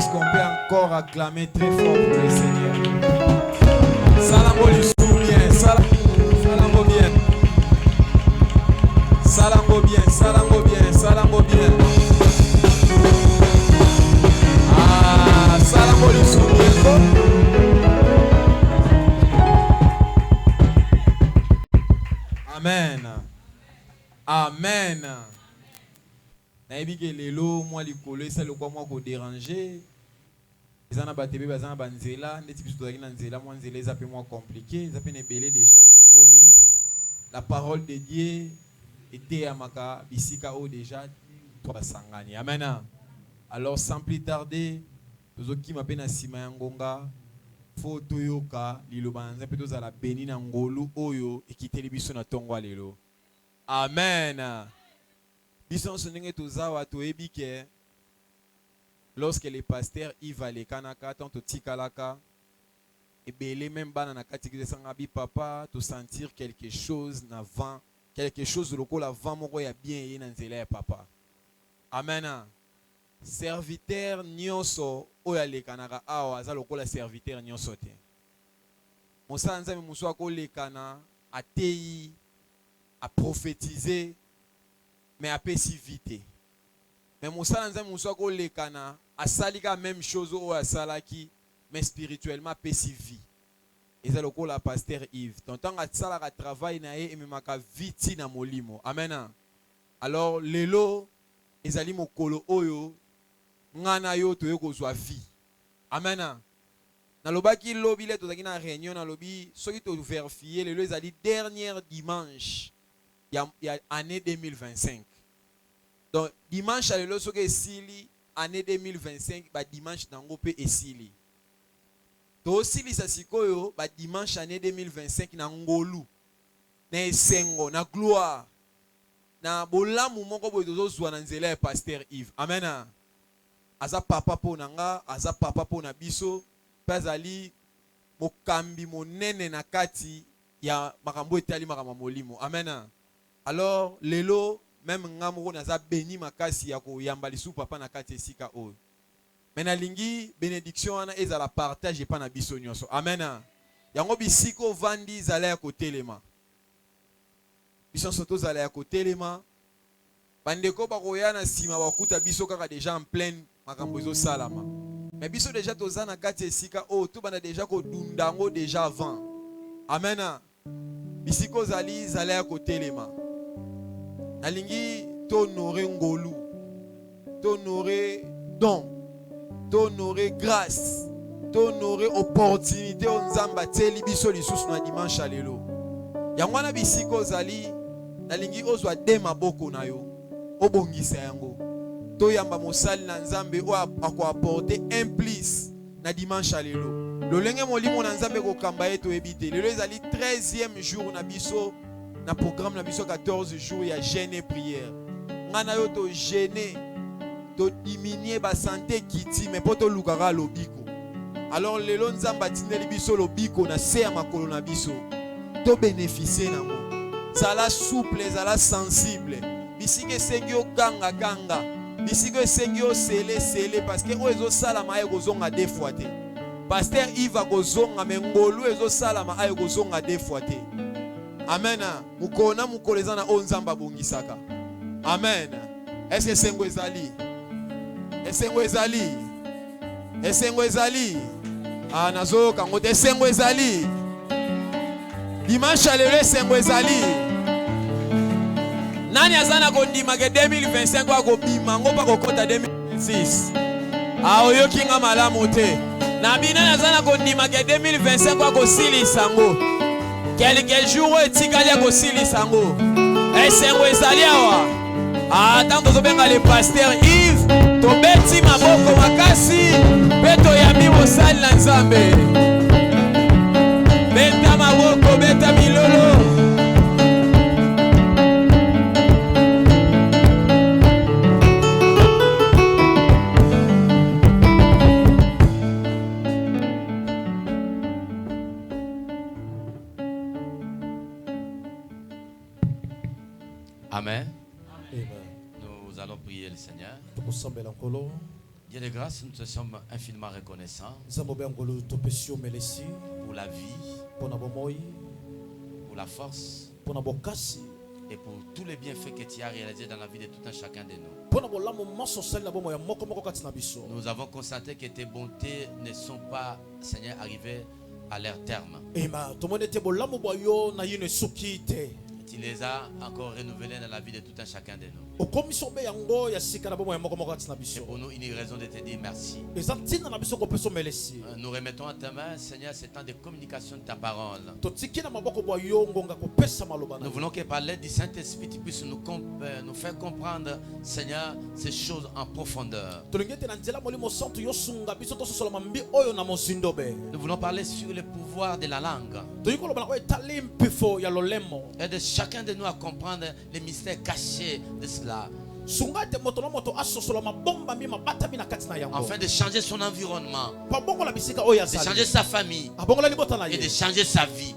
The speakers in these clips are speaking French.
Est-ce qu'on peut encore acclamer très fort pour le Seigneur? Salambo lui souvient, salambo bien. Salambo bien, salambo bien, salambo bien. Ah, salambo lui souvient. Amen. Amen. Nayebi ke lelo moi likolo esa lokwa moi ko déranger. Ezana batebe bazana banzela ndeti biso tozaki na nzela moi nzela eza pe moi compliqué, eza pe nebele déjà tokomi. La parole de Dieu était à maka bisika o déjà trois sangani. Amen. Alors sans plus tarder, tozoki mape na sima ya ngonga fo toyoka liloba nza pe tozala beni na ngolu oyo ekiteli biso na tongo lelo. Amen. Lorsque les pasteurs Yves Alekanaka, tant au Tikalaka, et belé même banana katikide sangabi papa, to sentir quelque chose n'avant, quelque chose de local avant mon ya bien y papa. Amen. Serviteur nyonso oya lekanaka awa za lokola serviteur nyonso te. Mosanza me muswa ko lekana atei a prophétiser mais à si vite. Mais Moussa Nzam Moussa ko lekana a salika même chose au a salaki mais spirituellement pe si vie. Et c'est le la pasteur Yves. Tonton a salaka travail na e me maka viti na molimo. Amen. Alors lelo ezali mokolo oyo ngana yo to yoko zwa vie. Amen. Na lobaki lobi le tozaki na réunion na lobi soki to vérifier lelo ezali dernier dimanche ya année 2025. Donc, dimanche, à l'eau, Sili, année 2025, bah, dimanche, nango pe esili. To osili sa sikoyo, bah, dimanche, année 2025, na ngolu, na esengo, na gloire, na bolamu moko boy tozo zwa na nzela ya pasteur Yves. Amen. Aza papa po nanga, aza papa po na biso, pazali mokambi monene na kati ya makambo etali makambo molimo. Amen. Alors, lelo, même ngamoko naza béni makasi ya ko yambali su papa na kati esika oyo. Mena lingi bénédiction wana ezala partage pa na biso nyonso. Amen. Yango bisiko vandi zala ya kotelema. Biso soto zala ya kotelema. Bandeko bakoya na sima bakuta biso kaka déjà en pleine makambo ezo salama. Mais biso déjà toza na kati esika oyo to bana déjà ko dundango déjà avant. Amen. Bisiko zali zala ya kotelema. Alingi t'honorer ngolu, t'honorer don, t'honorer grâce, t'honorer opportunité on nzamba teli biso lisusu na dimanche lelo. Yangwana bisiko zali nalingi ozwa de maboko na yo obongisa yango. To yamba mosali na nzambe o ako apporter un plus na dimanche lelo. Lolenge molimo na nzambe ko kamba yeto ebite. Lelo ezali 13e jour na biso. Na programme na biso 14 jours ya jeûne et prière. Ngana yo to jeûner, to diminuer ba santé kiti mais poto lukaka lobiko. Alors lelo nzamba tindeli biso lobiko na se ya makolo na biso. To bénéficier nango. Zala souple, zala sensible. Bisike sengi o kanga kanga. Bisike sengi o sele parce que o ezo sala ma eko zonga deux fois te. Pasteur Yves a kozonga mais ngolu ezo sala ma eko zonga deux fois te. Amen. Mukona mukolezana onzamba bongisaka. Amen. Est-ce que sengo ezali? Esengo ezali? Esengo ezali? Ah nazo kangote sengo ezali? Dimanche lelo esengo ezali? Nani azana kondima ke 2025 ko bima ngo pa kokota 2026. Ah oyo kinga malamu te. Na bina azana kondima ke 2025 ko silisa ngo. Quelques jours etikali ya kosilisa ngo. Esengo ezali awa. Ah tant tozobenga le pasteur Yves tobeti maboko makasi pe toyambi mosali na nzambe. Beta maboko beta milolo. Amen. Nous allons prier le Seigneur. Dieu de grâce, nous te sommes infiniment reconnaissants pour la vie, pour la force et pour tous les bienfaits que tu as réalisés dans la vie de tout un chacun de nous. Nous avons constaté que tes bontés ne sont pas, Seigneur, arrivées à leur terme. Tu les as encore renouvelés dans la vie de tout un chacun de nous. C'est pour nous une raison de te dire merci. Nous remettons à ta main, Seigneur, ce temps de communication de ta parole. Nous voulons que par l'aide du Saint-Esprit, tu puisses nous faire comprendre, Seigneur, ces choses en profondeur. Nous voulons parler sur le pouvoir de la langue. Aide chacun de nous à comprendre les mystères cachés de cela. Afin de changer son environnement, de changer sa famille et de changer sa vie.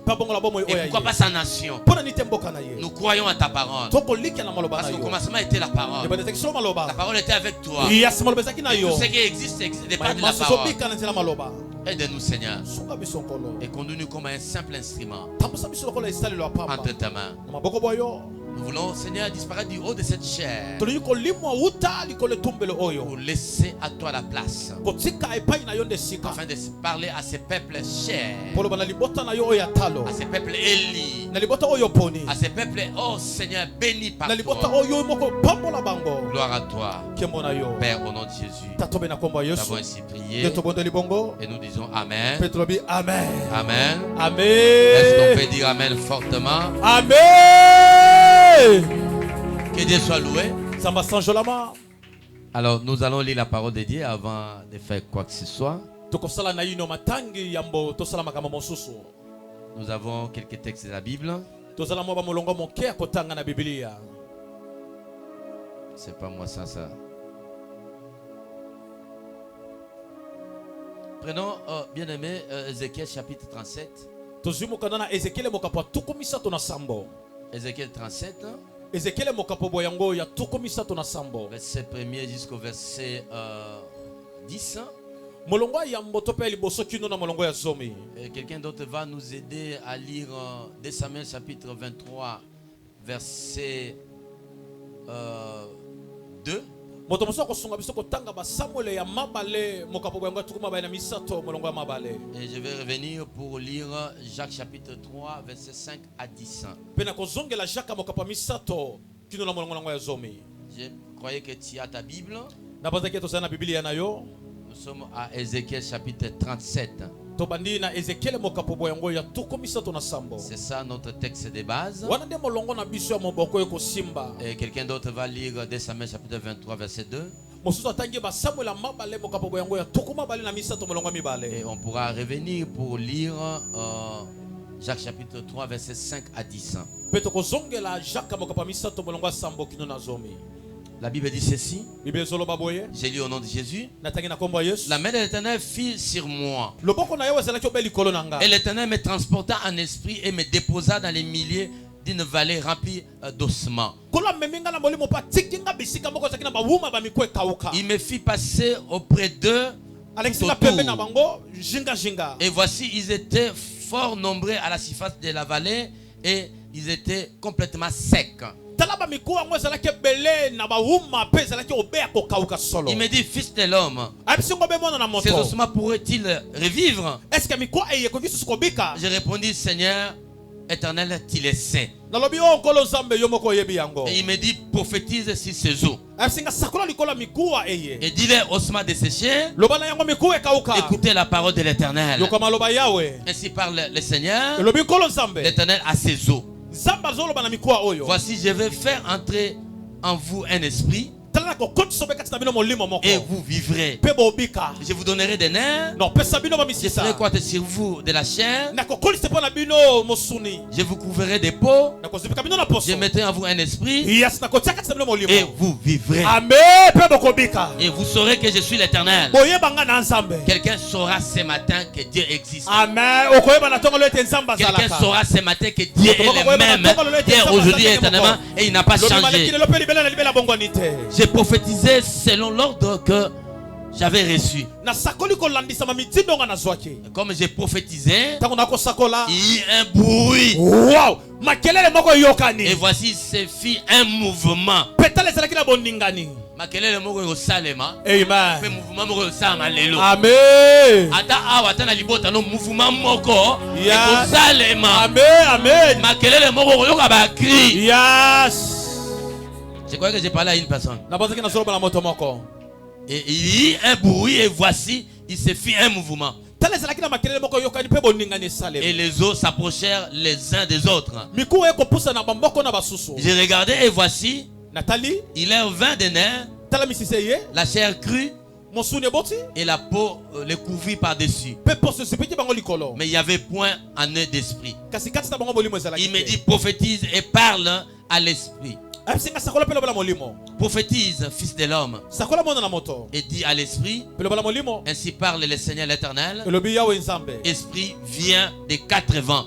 Et pourquoi pas sa nation. Nous croyons à ta parole. Parce qu'au commencement était la parole. La parole était avec toi. Et tout ce qui existe dépend de la parole. Aide-nous, Seigneur, et conduis-nous comme un simple instrument entre ta main. Nous voulons, Seigneur, disparaître du haut de cette chair pour laisser à toi la place, afin de parler à ces peuples chers, à ces peuples élis, à ces peuples, oh Seigneur, bénis par toi. Gloire à toi, Père, au nom de Jésus. Nous avons ainsi prié et nous disons Amen. Amen. Amen. Amen. Est-ce qu'on peut dire Amen fortement? Amen. Que Dieu soit loué. Alors nous allons lire la parole de Dieu avant de faire quoi que ce soit. Nous avons quelques textes de la Bible. C'est pas moi ça. Prenons, bien aimé, Ézéchiel chapitre 37. Ézéchiel 37. Verset 1er jusqu'au verset 10. Quelqu'un d'autre va nous aider à lire 2 Samuel chapitre 23, verset 2. Et je vais revenir pour lire Jacques chapitre 3, verset 5 à 10. Je croyais que tu as ta Bible. Nous sommes à Ézéchiel chapitre 37. C'est ça notre texte de base. Et quelqu'un d'autre va lire 2 Samuel chapitre 23 verset 2. Et on pourra revenir pour lire Jacques chapitre 3 verset 5 à 10. La Bible dit ceci. J'ai lu au nom de Jésus. La main de l'Éternel fut sur moi. Et l'Éternel me transporta en esprit et me déposa dans les milieux d'une vallée remplie d'ossements. Il me fit passer auprès d'eux. Et voici, ils étaient fort nombreux à la surface de la vallée et ils étaient complètement secs. Il me dit, fils de l'homme, ces ossements pourraient-ils revivre? J'ai répondu, Seigneur éternel, tu le sais. Et il me dit, prophétise sur ces eaux. Et dis-leur ossements desséchés, écoutez la parole de l'Éternel. Ainsi parle le Seigneur, l'Éternel à ses eaux. Voici, je vais faire entrer en vous un esprit et vous vivrez. Je vous donnerai des nerfs. Je ferai quoi sur vous de la chair. Je vous couvrirai des peaux. Je mettrai en vous un esprit et vous vivrez. Et vous saurez que je suis l'Éternel. Quelqu'un saura ce matin que Dieu existe. Quelqu'un saura ce matin que Dieu est le même hier, aujourd'hui et éternellement, et il n'a pas changé. J'ai prophétisé selon l'ordre que j'avais reçu. Comme j'ai prophétisé, il y a eu un bruit. Wow. Et voici ce fit un mouvement. Makelele moko yo salema. Amen. Pe mouvement moko yo salema lelo. Amen. Ata awa ata na libota no mouvement moko. Yes. Salema. Amen. Amen. Makelele moko yo ka ba cri. Yes. Je crois que j'ai parlé à une personne. Et il y eut un bruit et voici il se fit un mouvement. Et les eaux s'approchèrent les uns des autres. J'ai regardé et voici il leur vint des nerfs, la chair crue et la peau les couvrit par-dessus. Mais il n'y avait point en eux d'esprit. Il me dit prophétise et parle à l'esprit. Prophétise, fils de l'homme, et dit à l'esprit, ainsi parle le Seigneur l'Éternel, esprit vient des quatre vents,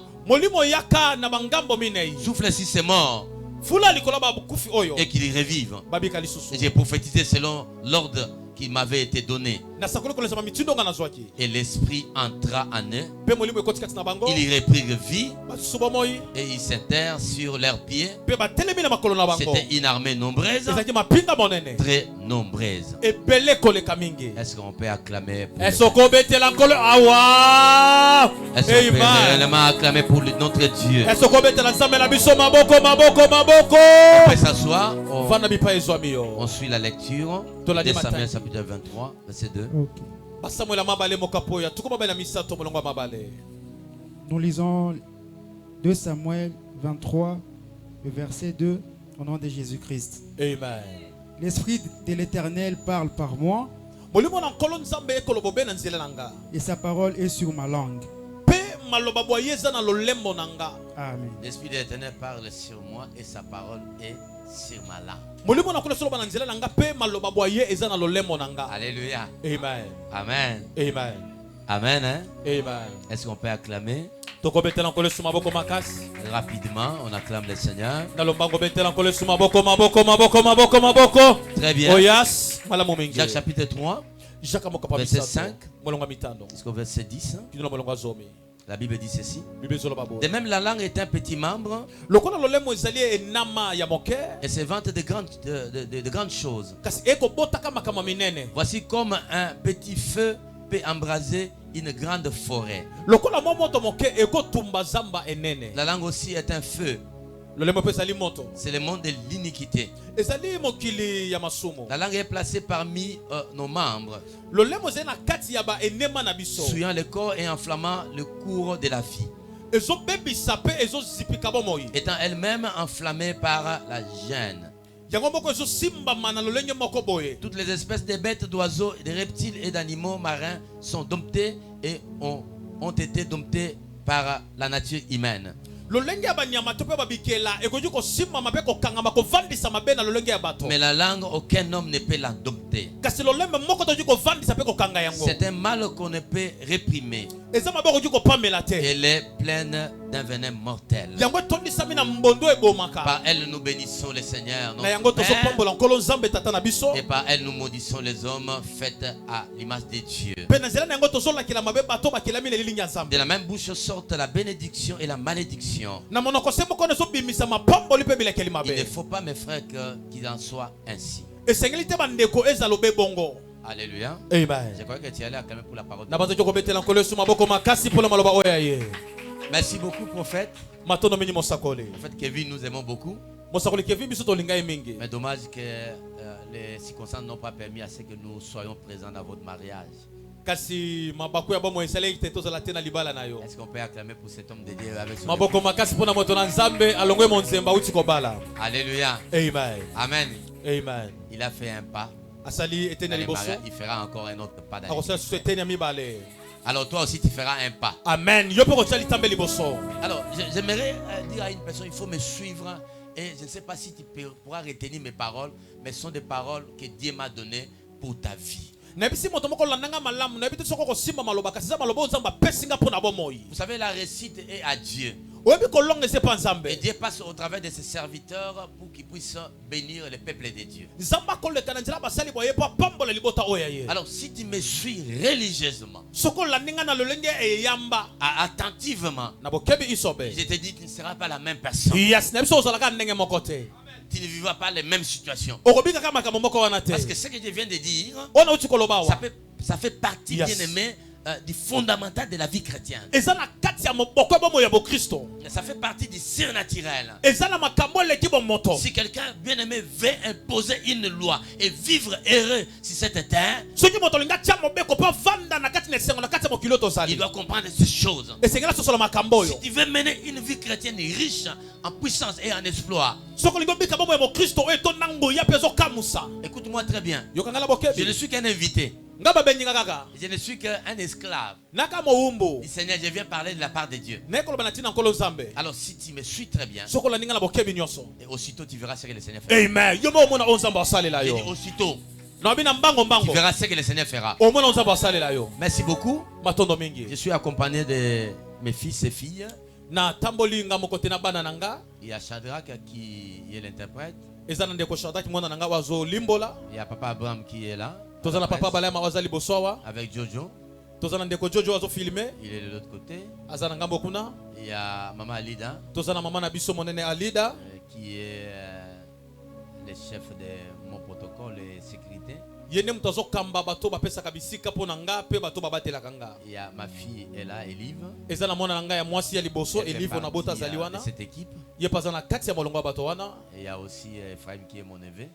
souffle si c'est mort et qu'il revive. Et j'ai prophétisé selon l'ordre qui m'avait été donné. Et l'esprit entra en eux. Ils reprirent vie et ils s'interrent sur leurs pieds. C'était une armée nombreuse, très nombreuse. Est-ce qu'on peut acclamer est-ce qu'on peut réellement acclamer pour notre Dieu? On peut s'asseoir. On suit la lecture de Samuel chapitre 23, verset 2. Nous lisons 2 Samuel 23, le verset 2, au nom de Jésus-Christ. Amen. L'Esprit de l'Éternel parle par moi, et sa parole est sur ma langue. Amen. L'Esprit de l'Éternel parle sur moi et sa parole est sur ma langue. Alléluia. Amen. Amen. Amen. Amen. Hein? Amen. Est-ce qu'on peut acclamer? Rapidement, on acclame le Seigneur. Très bien. Jacques chapitre 3, verset 5 jusqu'au verset 10. La Bible dit ceci. De même, la langue est un petit membre et se vante de grandes choses. Voici comme un petit feu peut embraser une grande forêt. La langue aussi est un feu. C'est le monde de l'iniquité. La langue est placée parmi nos membres, souillant le corps et enflammant le cours de la vie, étant elle-même enflammée par la gêne. Toutes les espèces de bêtes, d'oiseaux, de reptiles et d'animaux marins sont domptés et ont été domptés par la nature humaine. Mais la langue, aucun homme ne peut la dompter. C'est un mal qu'on ne peut réprimer. Elle est pleine d'un venin mortel. Par elle nous bénissons le Seigneur notre Père, et par elle nous maudissons les hommes faits à l'image de Dieu. De la même bouche sortent la bénédiction et la malédiction. Il ne faut pas, mes frères, qu'il en soit ainsi. Alléluia. Amen. Je crois que tu allais acclamer pour la parole. Merci beaucoup, prophète. Prophète Kevin, nous aimons beaucoup. Mais dommage que les circonstances n'ont pas permis à ce que nous soyons présents dans votre mariage. Est-ce qu'on peut acclamer pour cet homme de Dieu avec son Alléluia. Amen. Amen. Amen. Il a fait un pas. Il fera encore un autre pas. Alors toi aussi tu feras un pas. Amen. Alors j'aimerais dire à une personne, il faut me suivre. Et je ne sais pas si tu pourras retenir mes paroles, mais ce sont des paroles que Dieu m'a données pour ta vie. Vous savez, la réussite est à Dieu. Et Dieu passe au travers de ses serviteurs pour qu'ils puissent bénir le peuple de Dieu. Alors si tu me suis religieusement, attentivement, je te dis que tu ne seras pas la même personne. Tu ne vivras pas les mêmes situations. Parce que ce que je viens de dire, ça fait partie, bien aimé, du fondamental de la vie chrétienne. Ça fait partie du surnaturel. Si quelqu'un bien aimé veut imposer une loi et vivre heureux sur cette terre, il doit comprendre ces choses. Si tu veux mener une vie chrétienne riche en puissance et en exploit, écoute-moi très bien. Je ne suis qu'un invité. Je ne suis qu'un esclave. Du Seigneur, je viens parler de la part de Dieu. Alors si tu me suis très bien, et aussitôt tu verras ce que le Seigneur fera. Amen. Et aussitôt tu verras ce que le Seigneur fera. Merci beaucoup. Je suis accompagné de mes fils et filles. Il y a Shadrach qui est l'interprète. Il y a Papa Abraham qui est là. Avec Jojo. Il est de l'autre côté. Il y a Maman Alida qui est le chef de mon protocole et sécurité. Il y a ma fille elle a Elive. Elle fait partie de cette équipe. Et il y a aussi Ephraim qui est mon neveu.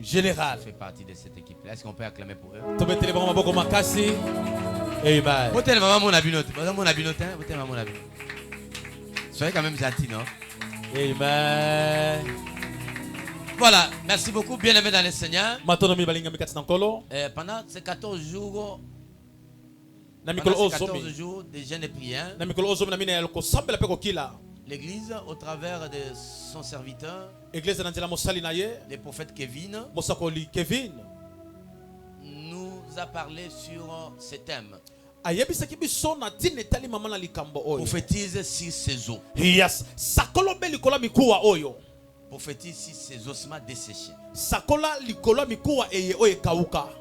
Général. Il fait partie de cette équipe. Est-ce qu'on peut acclamer pour eux? Amen. Soyez quand même gentil, non? Amen. Voilà, merci beaucoup, bien-aimés dans le Seigneur. Pendant ces 14 jours, de jeûne et prière, l'Église, au travers de son serviteur, le prophète Kevin, nous a parlé sur ce thème. Prophétise sur ses os. Prophétise sur ses ossements desséchés.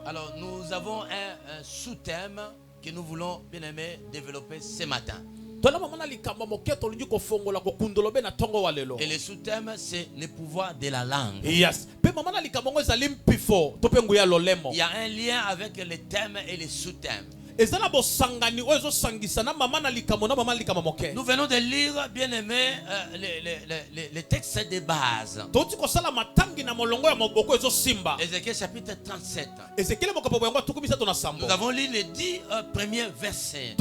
Alors nous avons un sous-thème que nous voulons bien aimer développer ce matin. Et le sous-thème c'est le pouvoir de la langue. Il y a un lien avec le thème et le sous-thème. Nous venons de lire, bien aimé, les textes de base. Ézéchiel chapitre 37. Nous avons lu les 10 premiers versets.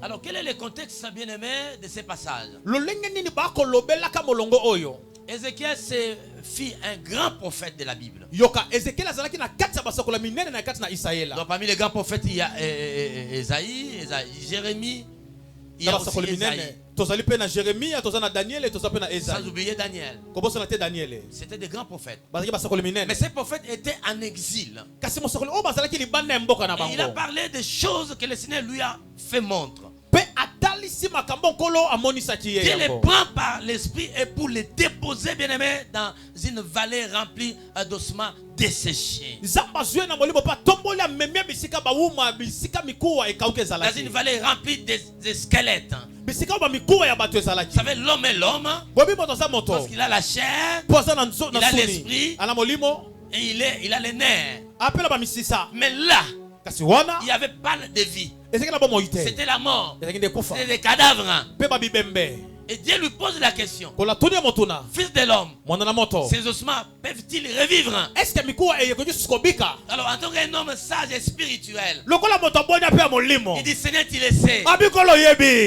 Alors quel est le contexte, bien aimé, de ces passages? Ézéchiel fit un grand prophète de la Bible. Donc parmi les grands prophètes, il y a Esaïe, Jérémie, il y a aussi Esaïe. Sans oublier Daniel. C'était des grands prophètes. Mais ces prophètes étaient en exil. Et il a parlé des choses que le Seigneur lui a fait montre. Dieu les prend par l'esprit et pour les déposer, bien aimé, dans une vallée remplie d'ossements desséchés. Dans une vallée remplie de squelettes. Vous savez, l'homme est l'homme parce qu'il a la chair, il a l'esprit et il a les nerfs. Mais là, il n'y avait pas de vie. C'était la mort. C'était des cadavres. Et Dieu lui pose la question. Fils de l'homme, ces ossements peuvent-ils revivre? Alors en tant qu'un homme sage et spirituel, il dit Seigneur tu le sais.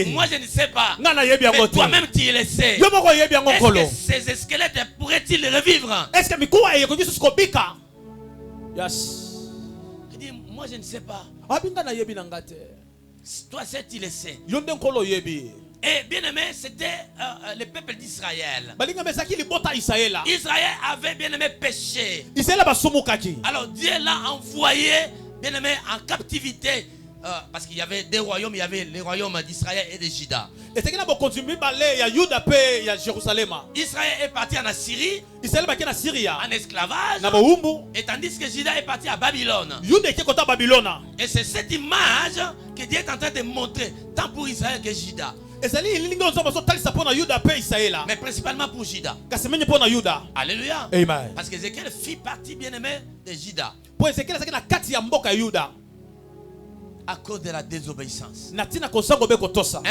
Moi je ne sais pas. Mais toi-même tu le sais. Est-ce que ces squelettes pourraient-ils revivre? Il dit moi je ne sais pas. Toi seul tu le sais. Et bien aimé, c'était le peuple d'Israël. Israël avait bien aimé péché. Alors Dieu l'a envoyé bien aimé en captivité parce qu'il y avait deux royaumes, il y avait les royaumes d'Israël et de Juda. Israël est parti en Assyrie, en esclavage, et tandis que Juda est parti à Babylone. Et c'est cette image que Dieu est en train de montrer, tant pour Israël que Juda. Mais principalement pour Juda. Alléluia. Amen. Parce que Ézéchiel fit partie bien-aimé de Juda. À cause de la désobéissance. Un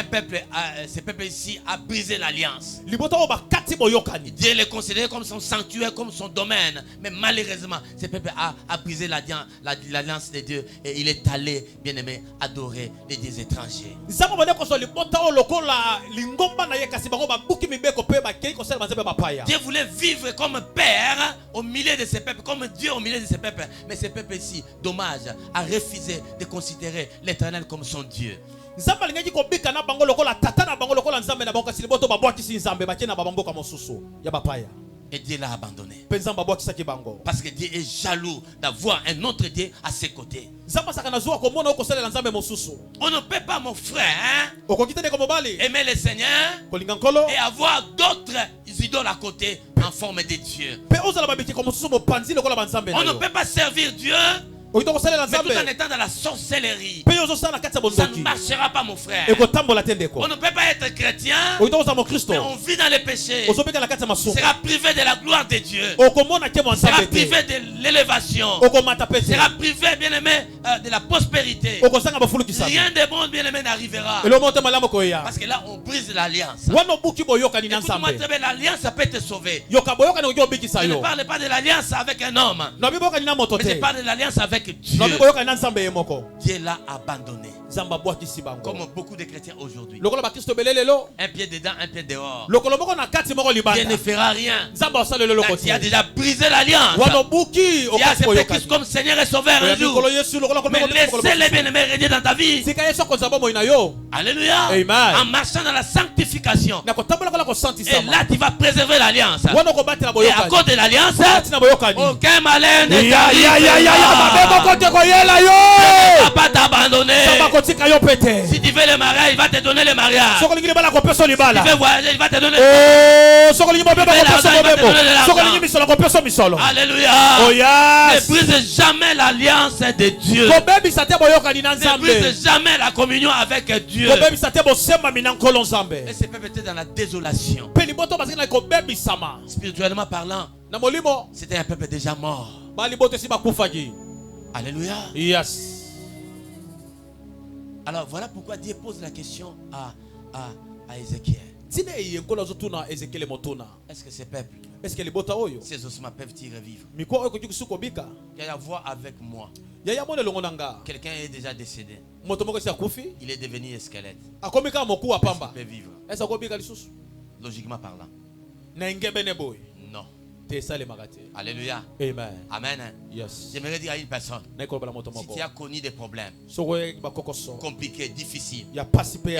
peuple, ce peuple ici a brisé l'alliance. Dieu le considérait comme son sanctuaire, comme son domaine. Mais malheureusement, ce peuple a brisé l'alliance de Dieu. Et il est allé, bien aimé, adorer les dieux étrangers. Dieu voulait vivre comme père au milieu de ce peuple, comme Dieu au milieu de ce peuple. Mais ce peuple ici, dommage, a refusé de considérer l'Éternel comme son Dieu. Et Dieu l'a abandonné. Parce que Dieu est jaloux d'avoir un autre Dieu à ses côtés. On ne peut pas, mon frère, aimer le Seigneur et avoir d'autres idoles à côté en forme de Dieu. On ne peut pas servir Dieu mais tout en étant dans la sorcellerie. Ça ne marchera pas, mon frère. On ne peut pas être chrétien mais on vit dans les péchés. On sera privé de la gloire de Dieu. On sera privé de l'élévation. On sera privé, bien aimé, de la prospérité. Rien de bon, bien aimé, n'arrivera. Parce que là on brise l'alliance. L'alliance peut te sauver. Je ne parle pas de l'alliance avec un homme, mais je parle de l'alliance avec Dieu. Dieu l'a abandonné. Comme beaucoup de chrétiens aujourd'hui. Un pied dedans, un pied dehors. Dieu ne fera rien. Dieu a déjà brisé l'alliance. Dieu a accepté Christ comme Seigneur et Sauveur un jour. Mais laissez-les bien-aimés régner dans ta vie. Alléluia. En marchant dans la sanctification. Et là tu vas préserver l'alliance. Et à cause de l'alliance, aucun malin ne t'arrive. Il ne va pas t'abandonner. Si tu veux le mariage, il va te donner le mariage. Si tu veux voyager, il va te donner Alléluia. Ne brise jamais l'alliance de Dieu. Ne brise jamais la communion avec Dieu. Et ce peuple était dans la désolation. Spirituellement parlant, c'était un peuple déjà mort. Alléluia. Yes. Alors voilà pourquoi Dieu pose la question à Ézéchiel. Est-ce que ces peuples, ces ossements peuvent-ils revivre? Il y a voir avec moi. Quelqu'un est déjà décédé. Il est devenu squelette. Est-ce qu'il peut vivre? Logiquement parlant. Non. Alléluia. Amen. Amen. Yes. J'aimerais dire à une personne, si tu as connu des problèmes compliqués, difficiles, et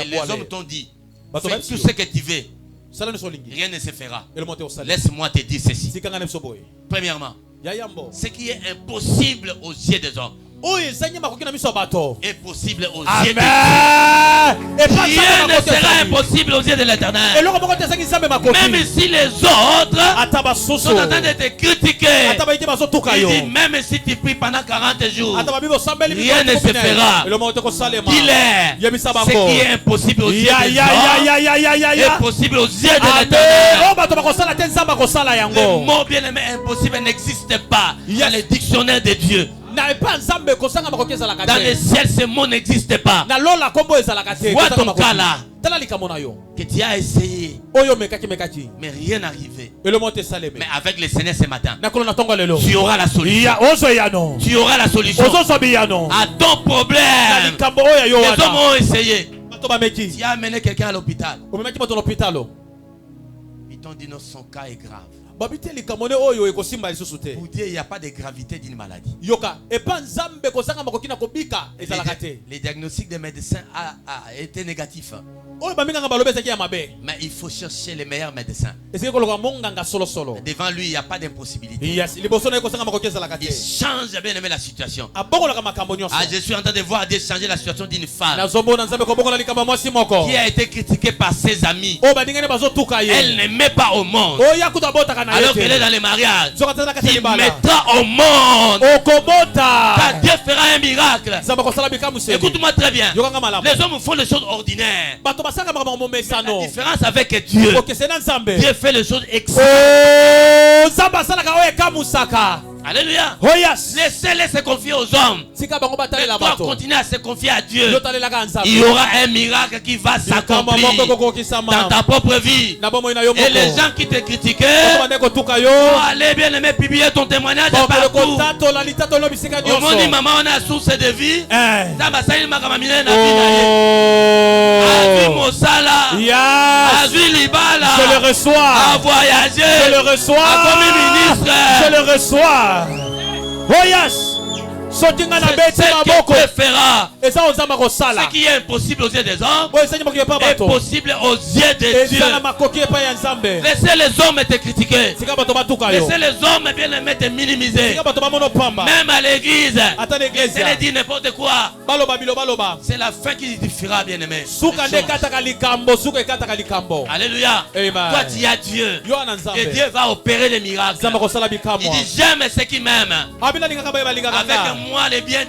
les hommes t'ont dit, fais tout ce que tu veux, rien ne se fera. Laisse-moi te dire ceci. Premièrement, ce qui est impossible aux yeux des hommes est possible aux yeux de Dieu. Rien ne sera impossible aux yeux de l'Éternel. Même si les autres sont en train de te critiquer, il dit même si tu pries pendant 40 jours, rien ne se fera. Il est ce qui est impossible aux yeux des hommes est possible aux yeux de l'Éternel. Le mot bien-aimé impossible n'existe pas dans les dictionnaires de Dieu. Dans le ciel, ce mot n'existe pas. Vois ton cas là, que tu as essayé, mais rien n'arrivait. Mais avec le Seigneur ce matin, tu auras la solution. Tu auras la solution à ton problème. Les hommes ont essayé. Tu as amené quelqu'un à l'hôpital. Ils t'ont dit non, son cas est grave. Pour dire il n'y a pas de gravité d'une maladie. Les diagnostics des médecins a été négatif. Mais il faut chercher les meilleurs médecins. Devant lui, il n'y a pas d'impossibilité. Il change bien aimé la situation. Je suis en train de voir Dieu changer la situation d'une femme qui a été critiquée par ses amis. Elle n'aimait pas au monde. Alors qu'elle est dans les mariages, il mettra au monde. Car Dieu fera un miracle. Écoute-moi très bien. Les hommes font les choses ordinaires. La différence avec Dieu, Dieu fait les choses extraordinaires. Alléluia. Oh yes. Laissez-les se confier aux hommes. Mais toi, continue à se confier à Dieu. Il y aura un miracle qui va s'accomplir dans ta propre vie. Et les gens qui te critiquaient vont aller bien aimer publier ton témoignage partout. Au monde dit maman, on a source de vie. Je le reçois. À voyager. Je le reçois. À commis ministre. Je le reçois. Oh yes. C'est ce qu'il fera. Ce qui est impossible aux yeux des hommes est possible aux yeux de Dieu. Laissez les hommes te critiquer. Laissez les hommes bien aimer te minimiser. Même à l'église, laissez-les dire n'importe quoi. C'est la fin qui diffusera, bien aimé. Alléluia. Toi tu as Dieu. Et Dieu va opérer des miracles. Il dit j'aime ceux qui m'aiment. Avec moi les biens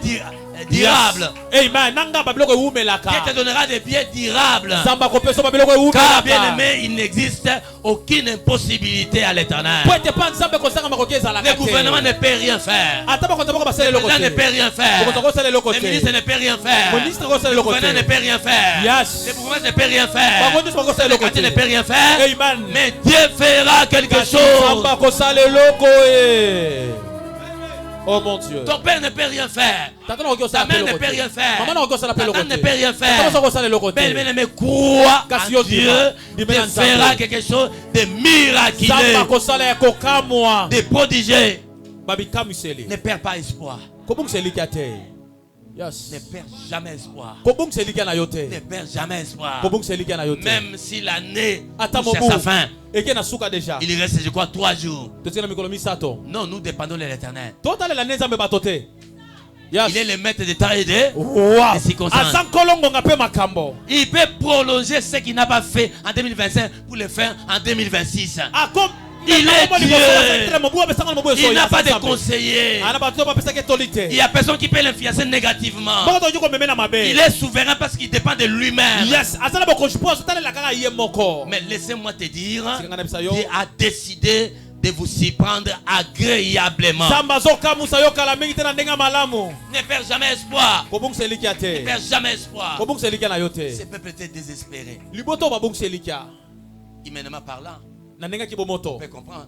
durables. Amen. Qui te donnera des biens durables. Car bien aimé, il n'existe aucune impossibilité à l'éternel. Le gouvernement ne peut rien faire. Le président ne peut rien faire. Le ministre ne peut rien faire. Le gouverneur ne peut rien faire. Le gouvernement ne peut rien faire. Le quartier ne peut rien faire. Mais Dieu fera quelque chose. Oh mon Dieu. Ton père ne peut rien faire. Ta mère ne peut rien faire. Ta tante ne peut rien faire. Mais mais crois en Dieu. Dieu fera quelque chose de miraculeux, de prodigieux. Ne perds pas espoir. Yes. Ne perds jamais espoir. Ne perds jamais espoir. Même si l'année touche à sa fin, il reste, je crois, 3 jours. Non, nous dépendons de l'Éternel. Il est le maître des temps et des circonstances. Il peut prolonger ce qu'il n'a pas fait en 2025 pour le faire en 2026. Il est Dieu. Il n'a pas de conseiller. Il n'y a personne qui peut l'influencer négativement. Il est souverain parce qu'il dépend de lui-même. Mais laissez-moi te dire, Dieu a décidé de vous y prendre agréablement. Ne perds jamais espoir. Ne perds jamais espoir. Ce peuple était désespéré. Humainement parlant, on peut comprendre.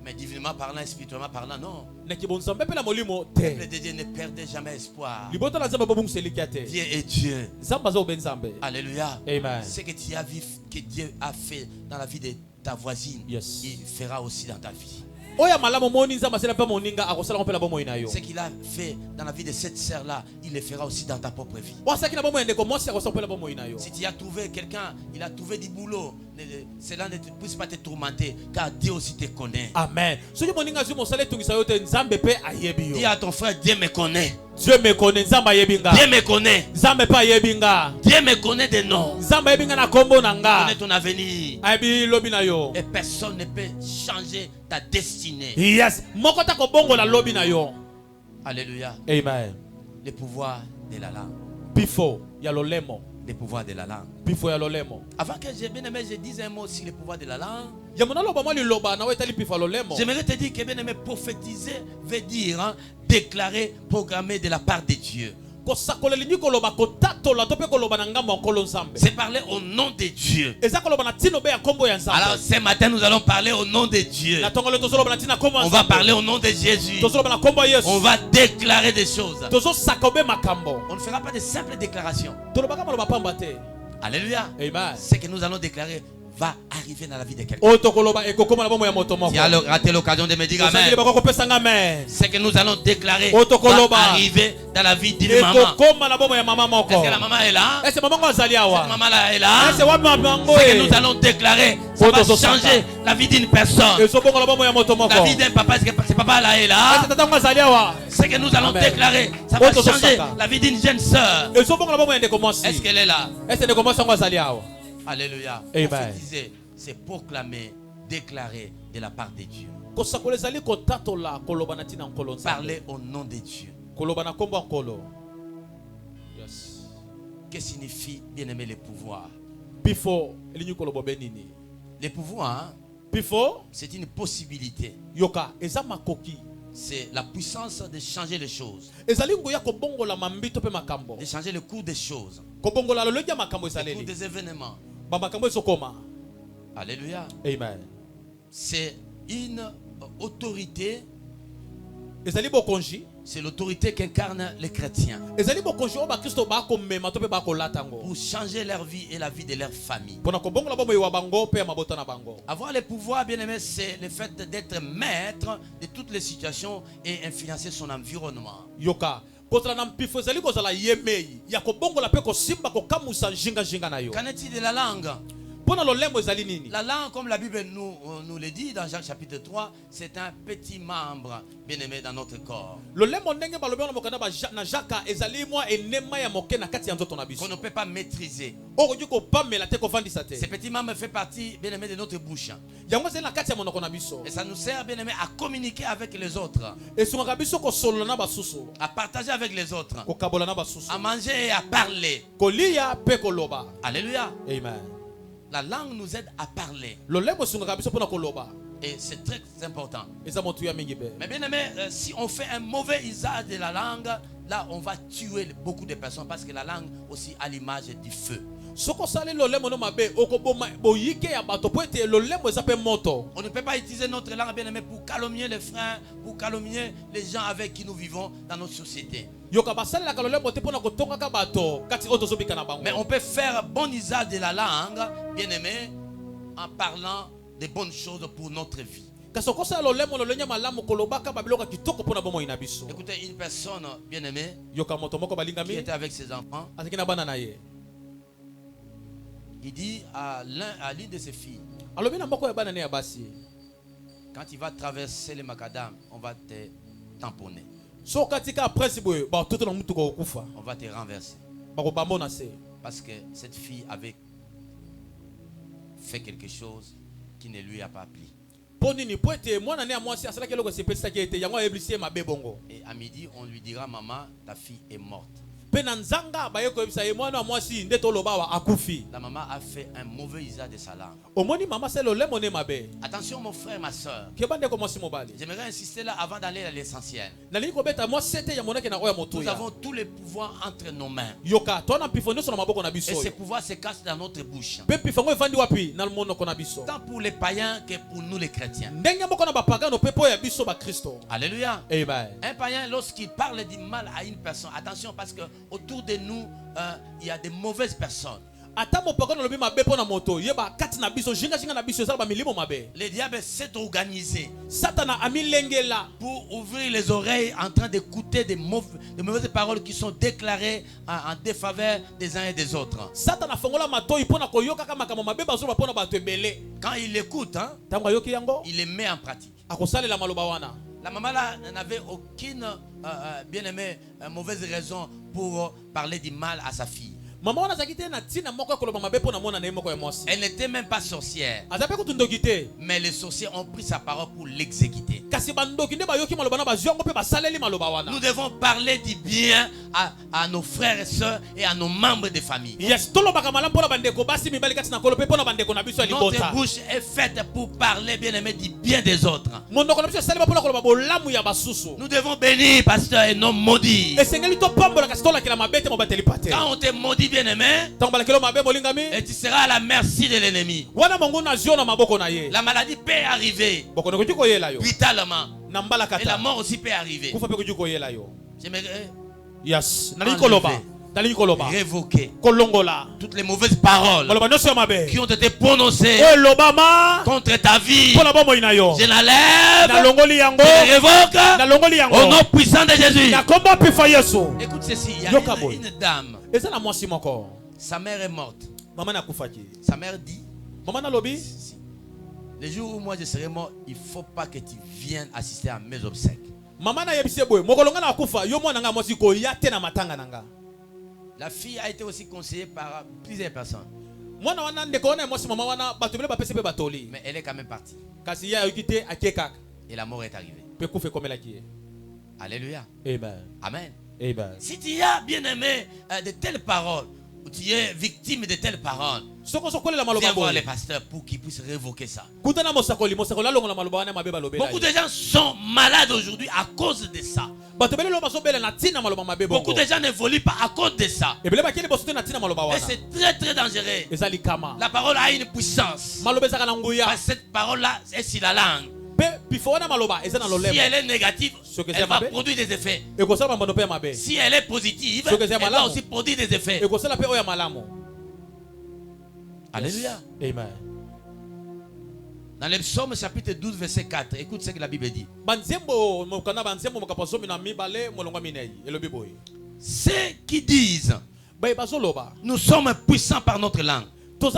Mais divinement parlant, spirituellement parlant, non. Le peuple de Dieu ne perdait jamais espoir. Dieu est Dieu. Alléluia. Amen. Ce que tu as vu, que Dieu a fait dans la vie de ta voisine, yes, il fera aussi dans ta vie. Ce qu'il a fait dans la vie de cette sœur-là, il le fera aussi dans ta propre vie. Si tu as trouvé quelqu'un, il a trouvé du boulot, cela ne puisse pas te tourmenter, car Dieu aussi te connaît. Amen. Dis à ton frère, Dieu me connaît. Dieu me connaît. Dieu me connaît. Dieu me connaît de nom. Connaît ton avenir. Et personne ne peut changer ta destinée. Yes. Alléluia. Amen. Le pouvoir de la langue. Before yalolemo. Le pouvoir de la langue. Before yalolemo. Avant que je bien aimé, je dise un mot sur le pouvoir de la langue. J'aimerais te dire que bien aimé, prophétiser veut dire déclarer, programmer de la part de Dieu. C'est parler au nom de Dieu. Alors ce matin nous allons parler au nom de Dieu. On va parler au nom de Jésus. On va déclarer des choses. On ne fera pas de simples déclarations. Alléluia. Amen. Ce que nous allons déclarer va arriver dans la vie de quelqu'un. Tu as raté l'occasion de me dire amen. C'est que nous allons déclarer va arriver dans la vie d'une maman. Est-ce que la maman est là? Cette maman là est là? C'est que nous allons déclarer ça va changer la vie d'une personne. La vie d'un papa, est-ce que ce papa là est là? C'est que nous allons déclarer ça va changer la vie d'une jeune sœur. Est-ce qu'elle est là? Alléluia. Amen. C'est proclamer, déclarer de la part de Dieu. Parler au nom de Dieu. Que signifie, bien aimé, le pouvoir? Le pouvoir, c'est une possibilité. C'est la puissance de changer les choses. De changer le cours des choses. Le cours des événements. Alléluia. Amen. C'est une autorité. C'est l'autorité qu'incarnent les chrétiens pour changer leur vie et la vie de leur famille. Avoir le pouvoir, bien aimé, c'est le fait d'être maître de toutes les situations et influencer son environnement. Qu'en est-il de la langue? La langue, comme la Bible nous le dit dans Jacques chapitre 3, c'est un petit membre bien aimé dans notre corps. Qu'on ne peut pas maîtriser. Ce petit membre fait partie bien aimé de notre bouche. Et ça nous sert bien aimé à communiquer avec les autres, à partager avec les autres, à manger et à parler. Alléluia. Amen. La langue nous aide à parler. Et c'est très important. Mais bien aimé, si on fait un mauvais usage de la langue, là on va tuer beaucoup de personnes parce que la langue aussi a l'image du feu. On ne peut pas utiliser notre langue, bien aimé, pour calomnier les frères, pour calomnier les gens avec qui nous vivons dans notre société. Mais on peut faire bon usage de la langue, bien aimé, en parlant de bonnes choses pour notre vie. Écoutez, une personne bien aimée qui était avec ses enfants, il dit à l'une de ses filles, quand tu vas traverser les macadam, on va te tamponner. On va te renverser. Parce que cette fille avait fait quelque chose qui ne lui a pas plu. Et à midi, on lui dira, maman, ta fille est morte. La maman a fait un mauvais usage de sa langue. Attention mon frère, ma soeur. J'aimerais insister là avant d'aller à l'essentiel. Nous avons tous les pouvoirs entre nos mains. Et ces pouvoirs se cachent dans notre bouche. Tant pour les païens que pour nous les chrétiens. Alléluia. Amen. Un païen, lorsqu'il parle du mal à une personne, attention parce que autour de nous, il y a des mauvaises personnes. Le diable s'est organisé pour ouvrir les oreilles en train d'écouter de mauvaises paroles qui sont déclarées en défaveur des uns et des autres. Quand il l'écoute, il les met en pratique. La maman là n'avait aucune bien aimée mauvaise raison pour parler du mal à sa fille. Elle n'était même pas sorcière. Mais les sorciers ont pris sa parole pour l'exécuter. Nous devons parler du bien à nos frères et sœurs et à nos membres de famille. Notre bouche est faite pour parler, bien aimé, du bien des autres. Nous devons bénir, pasteur, et non maudire. Quand on te maudit, bien aimé, et tu seras à la merci de l'ennemi. La maladie peut arriver brutalement. Et la mort aussi peut arriver. J'aimerais révoquer toutes les mauvaises paroles qui ont été prononcées contre ta vie. Je l'enlève, je les révoque au nom puissant de Jésus. Écoute ceci, il y a une dame. Sa mère est morte. Sa mère dit, le jour où moi je serai mort, il ne faut pas que tu viennes assister à mes obsèques. La fille a été aussi conseillée par plusieurs personnes. Mais elle est quand même partie. Et la mort est arrivée. Alléluia. Amen. Amen. Si tu as bien aimé de telles paroles, ou tu es victime de telles paroles, viens voir les pasteurs pour qu'ils puissent révoquer ça. Beaucoup de gens sont malades aujourd'hui à cause de ça. Beaucoup de gens n'évoluent pas à cause de ça. Et c'est très très dangereux. La parole a une puissance. Cette parole-là est sur la langue. Si elle est négative, elle va produire des effets. Si elle est positive, elle va aussi produire des effets. Alléluia. Amen. Dans le psaume chapitre 12 verset 4, écoute ce que la Bible dit. Ceux qui disent nous sommes puissants par notre langue, nous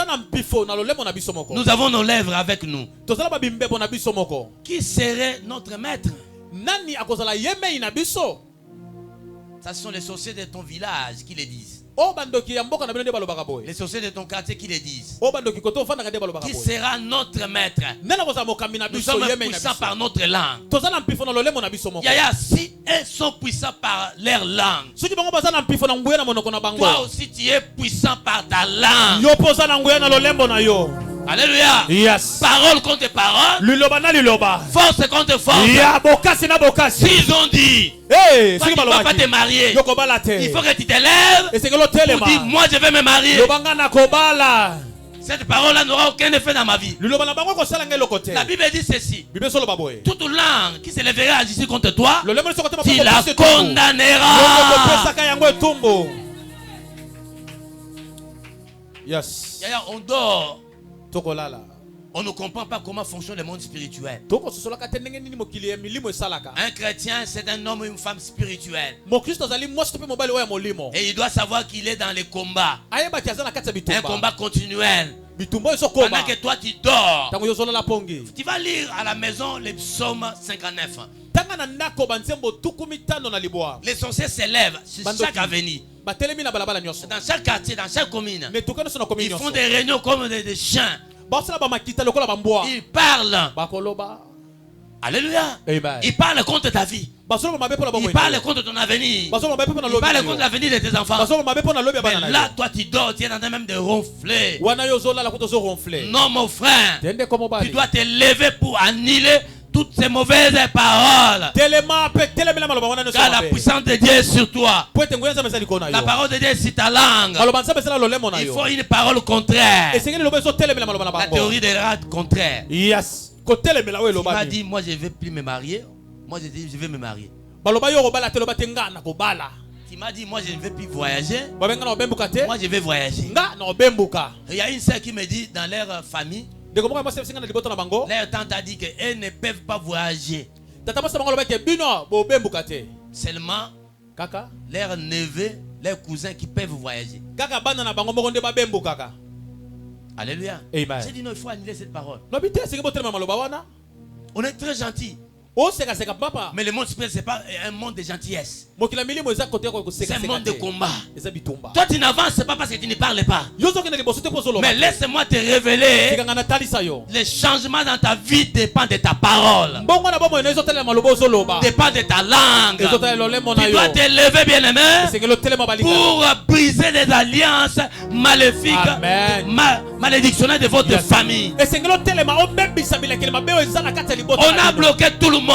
avons nos lèvres avec nous, qui serait notre maître? Ce sont les sorciers de ton village qui le disent. Les sorciers de ton quartier qui le disent. Qui sera notre maître? Nous sommes puissants par notre langue. Yaya, si elles sont puissants par leur langue, toi aussi tu es puissant par ta langue. Alléluia. Yes. Parole contre parole. Force contre force. S'ils ont dit, hey, tu ne vas pas te marier, il faut que tu te lèves pour dire, moi je vais me marier. Cette parole-là n'aura aucun effet dans ma vie. La Bible dit ceci. Toute langue qui se lèvera ici contre toi, tu la condamneras. Yes. On dort. On ne comprend pas comment fonctionne le monde spirituel. Un chrétien, c'est un homme ou une femme spirituelle. Et il doit savoir qu'il est dans les combats. Un combat continuel. Pendant que toi tu dors, tu vas lire à la maison les psaumes 59. Les sorciers s'élèvent sur chaque avenue, dans chaque quartier, dans chaque commune. Ils font des réunions comme des chiens. Ils parlent. Alléluia. Ils parlent contre ta vie. Ils parlent contre ton avenir. Ils parlent contre l'avenir de tes enfants. Mais là, toi, tu dors, tu es en train même de ronfler. Non, mon frère, tu dois te lever pour annuler toutes ces mauvaises paroles. Car la puissance de Dieu est sur toi. La parole de Dieu est sur ta langue. Il faut une parole contraire. La théorie des rats contraire. Yes. Tu m'as dit, moi je ne vais plus me marier. Moi je dis, je vais me marier. Tu m'as dit, moi je ne vais plus voyager. Moi je vais voyager. Il y a une sœur qui me dit, dans leur famille, leur tante a dit qu'elles ne peuvent pas voyager. Seulement leurs neveux, leurs cousins qui peuvent voyager. Alléluia. J'ai dit non, il faut annuler cette parole. On est très gentil. Mais le monde spirituel, ce n'est pas un monde de gentillesse. C'est un monde de combat. Toi, tu n'avances pas parce que tu ne parles pas. Mais laisse-moi te révéler. Les changements dans ta vie dépendent de ta parole. Dépendent de ta langue. Tu dois te lever, bien-aimé, pour briser des alliances maléfiques, malédictionnelles de votre famille. On a bloqué tout le monde.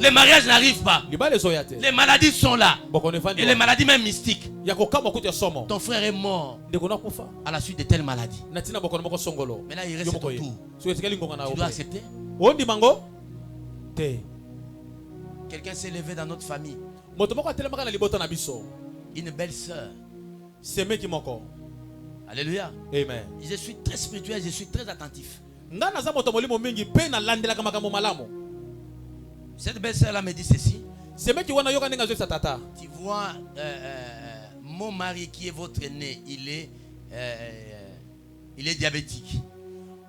Les mariages n'arrivent pas. Les maladies sont là. Et les maladies même mystiques. Ton frère est mort à la suite de telle maladie. Maintenant il reste ton tour. Tu dois accepter. Quelqu'un s'est levé dans notre famille. une belle sœur. C'est moi qui m'en corps. Alléluia. Amen. Je suis très spirituel, je suis très attentif. Cette belle sœur là me dit ceci. C'est moi qui vois tu vois mon mari qui est votre aîné, il est diabétique.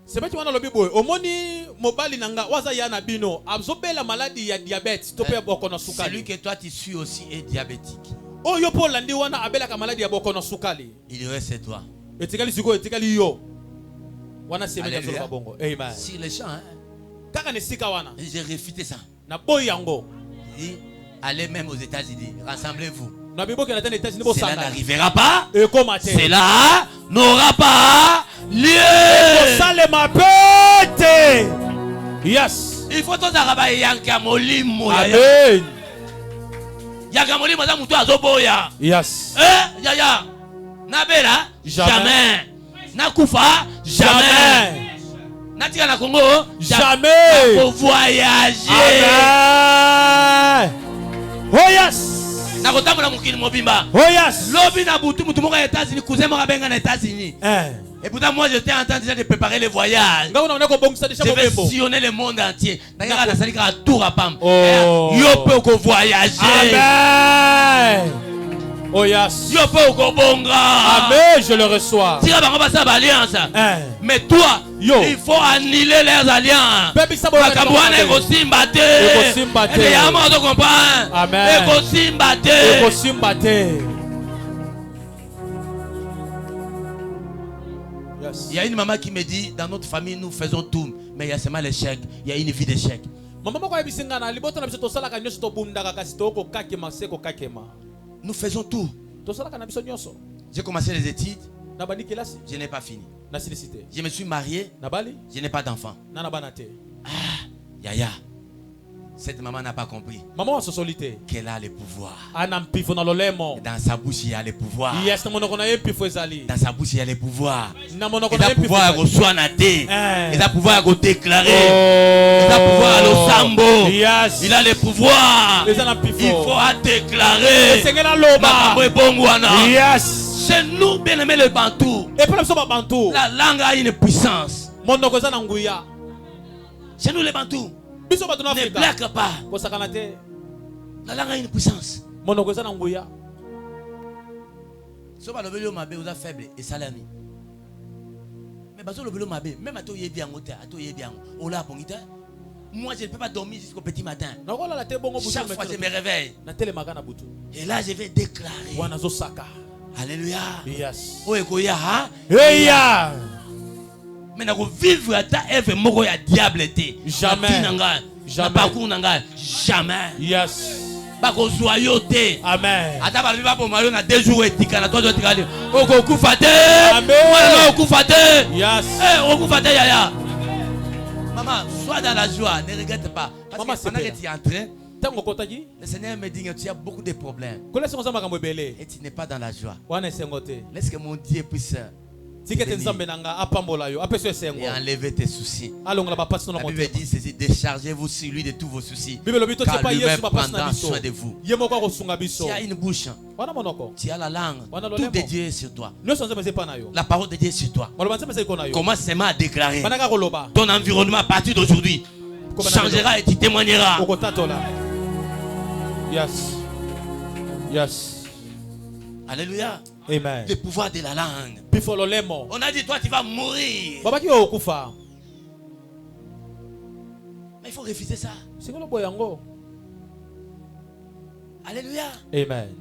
C'est moi qui vois lobi boy. Omoni mobali nanga waza yana bino absorber la maladie ya diabète to pe bokono sukali. Celui que toi tu suis aussi est diabétique. Oh yo Paul landi wana abela ka maladie ya bokono sukali. Il reste toi. Etikali siko etikali yo. Wana c'est meka solo babongo. Amen. Sur les champs hein. Kaka ne sika wana. J'ai réfuté ça. Na boy yango. Dit allez même aux États-Unis, rassemblez-vous. Cela n'arrivera pas. Cela n'aura pas lieu. Yes. Il faut tous arabaye yankamolimo. Amen. Yankamolimo za mutu azoboya. Yes. Yaya. Nabela jamais. Nakufa jamais. Natika na Congo jamais. Pour voyager. Amen. Oh yes. Nakotambola mukili mobimba. Oh yes. Lobi na butu mutu moka États-Unis, cousin moka benga na États-Unis. Et pourtant moi j'étais en train déjà de préparer le voyage. Je vais sillonner le monde entier. Naga na salika à tour à pam. Yo peut ko voyager. Amen. Oh yes. Yo peut ko bonga. Amen, je le reçois. Tira bango basa alliance. Mais toi, il faut annuler leurs alliances. Makabwana ekosimba te. Ekosimba te. Et yama to comprendre. Amen. Ekosimba te. Ekosimba te. Yes. Il y a une maman qui me dit, dans notre famille nous faisons tout, mais il y a seulement l'échec. Il y a une vie d'échec. Nous faisons tout. J'ai commencé les études. Je n'ai pas fini. Je me suis marié. Je n'ai pas d'enfant. Ah, Yaya. Cette maman n'a pas compris qu'elle a le pouvoir. Dans sa bouche, il y a le pouvoir. Dans sa bouche, il y a le pouvoir. Il a le pouvoir à reçoire naté. Il a le pouvoir à déclarer. Il a le pouvoir à l'osambo. Il a le pouvoir. Il faut déclarer. Chez nous, bien aimé le Bantou, la langue a une puissance. Chez nous, les Bantous, ne blague pas. La langue a une puissance. Si on le mabe, vous êtes faible et salami. Mais parce que le mabe, même à toi, il est bien, moi, je ne peux pas dormir jusqu'au petit matin. Chaque fois, je me réveille. Et là, je vais déclarer. Alléluia. Yes. Mais nous vivre à ta œuvre, moko ya diable te. Jamais. Jamais. Yes. Bako joyauté. Amen. Ata ba biba po mario na 2 jours etika na 3 jours etika. Oko kufate. Amen. Moi oko kufate. Yes. Oko kufate yaya. Maman, sois dans la joie, ne regrette pas. Parce Maman, que pendant que tu es en train, le Seigneur me dit que tu as beaucoup de problèmes. Et tu n'es pas dans la joie. Laisse que mon Dieu puisse et enlever tes soucis. La Bible dit ceci, déchargez-vous sur lui de tous vos soucis. Car lui-même prendra soin de vous. Tu as une bouche. Tu as la langue. Tout de Dieu est sur toi. La parole de Dieu est sur toi. Commence seulement à déclarer. Ton environnement à partir d'aujourd'hui changera et tu témoigneras. Yes. Yes. Alléluia. Amen. Le pouvoir de la langue. On a dit toi tu vas mourir. Mais il faut refuser ça. Alléluia. Amen.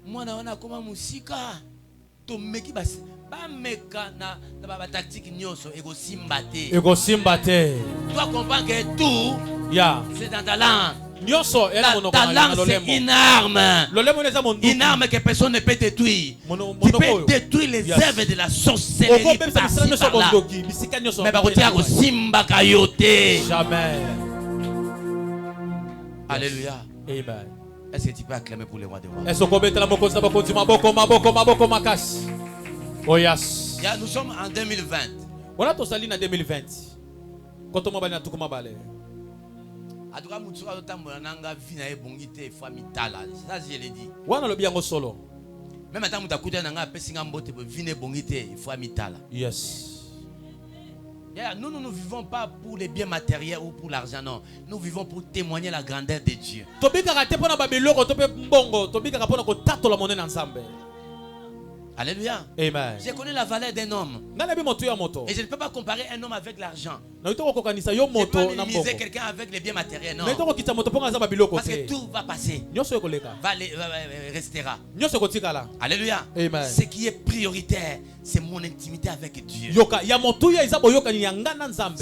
Moi na koma musika to meki basi ba meka na ba tactique nyoso ego simba te. Toi comprends que tout c'est dans ta langue. Ta langue c'est une arme. Une arme que personne ne peut détruire. Tu peux détruire les œuvres de la sorcellerie par-ci par-là. Mais par contre, simba kayote. Jamais. Alléluia. Amen. Est-ce que tu peux acclamer pour les rois des rois? Oh yes. Nous sommes en 2020. 2020. Ça, je l'ai dit. Solo. Même attends, Yes. Nous ne vivons pas pour les biens matériels ou pour l'argent, non. Nous vivons pour témoigner la grandeur de Dieu. Alléluia. Amen. Je connais la valeur d'un homme. Et je ne peux pas comparer un homme avec l'argent. Je ne peux pas minimiser quelqu'un avec les biens matériels, non. Parce que tout va passer. Restera. Alléluia. Amen. Ce qui est prioritaire, c'est mon intimité avec Dieu. Ce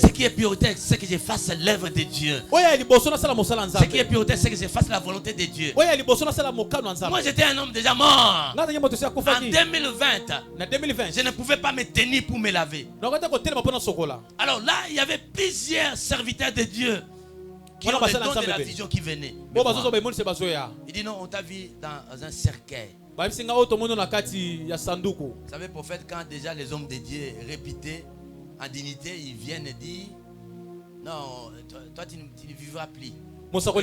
qui est prioritaire, c'est que je fasse l'œuvre de Dieu. Ce qui est prioritaire, c'est que je fasse la volonté de Dieu. Moi, j'étais un homme déjà mort. En 2020, je ne pouvais pas me tenir pour me laver. Alors là, il y avait plusieurs serviteurs de Dieu qui ont le don de la vision qui venait. Il dit non, on t'a vu dans un cercueil. Vous savez, prophète, quand déjà les hommes de Dieu réputés en dignité, ils viennent et disent non, toi tu ne vivras plus. Nous sommes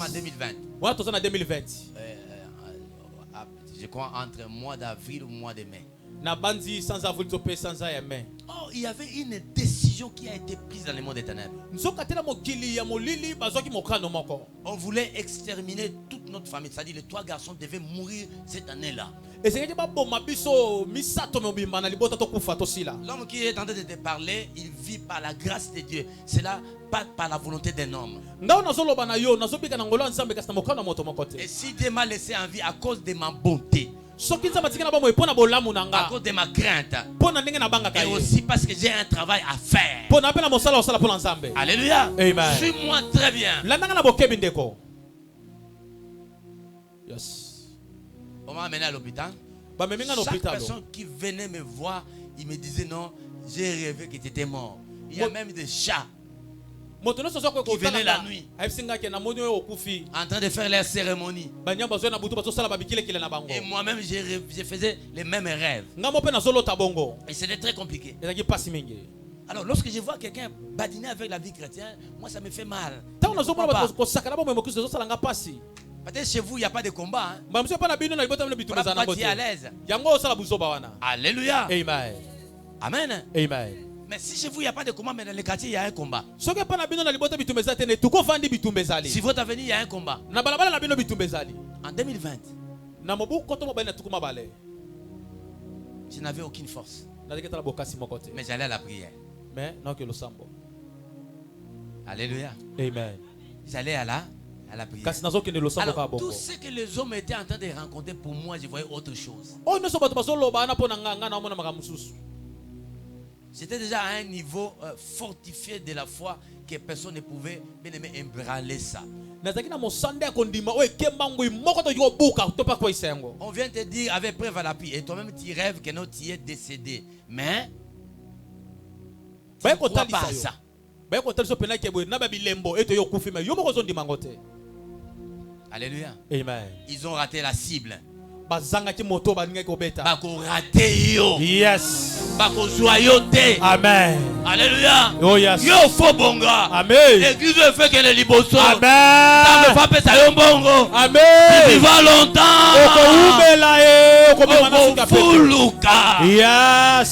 en 2020. Je crois entre mois d'avril ou mois de mai. Oh, il y avait une décision qui a été prise dans le monde des ténèbres. On voulait exterminer toute notre famille. C'est-à-dire les 3 garçons devaient mourir cette année-là. L'homme qui est en train de te parler, il vit par la grâce de Dieu. C'est là, pas par la volonté d'un homme. Et si Dieu m'a laissé en vie à cause de ma bonté, à cause de ma crainte, et aussi parce que j'ai un travail à faire. Alléluia. Amen. Suis-moi très bien. Yes. On m'a amené à l'hôpital. Chaque personne qui venait me voir, il me disait non, j'ai rêvé que tu étais mort. Il y a même des chats qui venaient la nuit en train de faire leur cérémonie. Et moi-même, je faisais les mêmes rêves. Et c'était très compliqué. Alors, lorsque je vois quelqu'un badiner avec la vie chrétienne, moi, ça me fait mal. Peut-être chez vous, il n'y a pas de combat. Hein? Tu es à l'aise. Alléluia. Amen. Amen. Amen. Mais si chez vous, il n'y a pas de combat, mais dans les quartiers, il y a un combat. Si votre avenir, il y a un combat. En 2020, je n'avais aucune force. Mais j'allais à la prière. Alléluia. Amen. J'allais à la prière. Alors, tout ce que les hommes étaient en train de rencontrer pour moi, je voyais autre chose. J'étais déjà à un niveau fortifié de la foi que personne ne pouvait bien aimer ébranler ça. On vient te dire avec preuve à l'appui, et toi-même tu rêves que non, tu es décédé. Mais tu ne crois pas à ça. Alléluia. Amen. Ils ont raté la cible. Bako raté yo. Yes. Bako joyoté. Amen. Alléluia. Oh yes. Yo fo bonga. Amen. L'église fait que les liboso. Amen. Ça me fait pesa yo bongo. Amen. Tu vivras longtemps. Fuluka. Yes.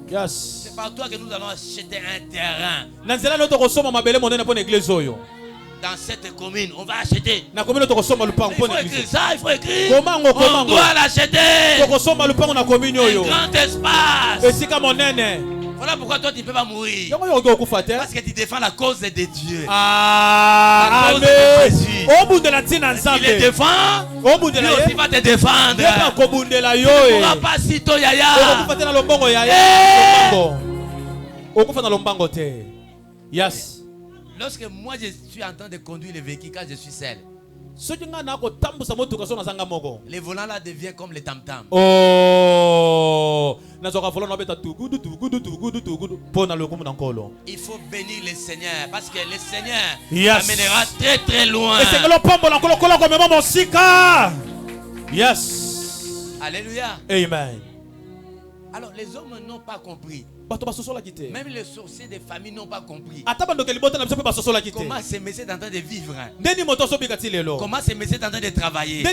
Yes. C'est par toi que nous allons acheter un terrain. Dans cette commune, on va acheter. Il faut écrire ça, il faut écrire. On doit l'acheter. Un grand espace. Voilà pourquoi toi tu ne peux pas mourir. Parce que tu défends la cause de Dieu. Ah, la cause de Jésus. Il les défend. Lui aussi va te défendre. Tu ne pourras pas si toi yaya. Yes. Lorsque moi je suis en train de conduire le véhicule quand je suis seul, les volants là deviennent comme les tam-tams. Oh. Il faut bénir le Seigneur parce que le Seigneur amènera très très loin. Yes. Alléluia. Amen. Alors les hommes n'ont pas compris. Même les sorciers des familles n'ont pas compris. Comment ces messieurs sont en train de vivre? Comment ces messieurs sont en train de travailler? Et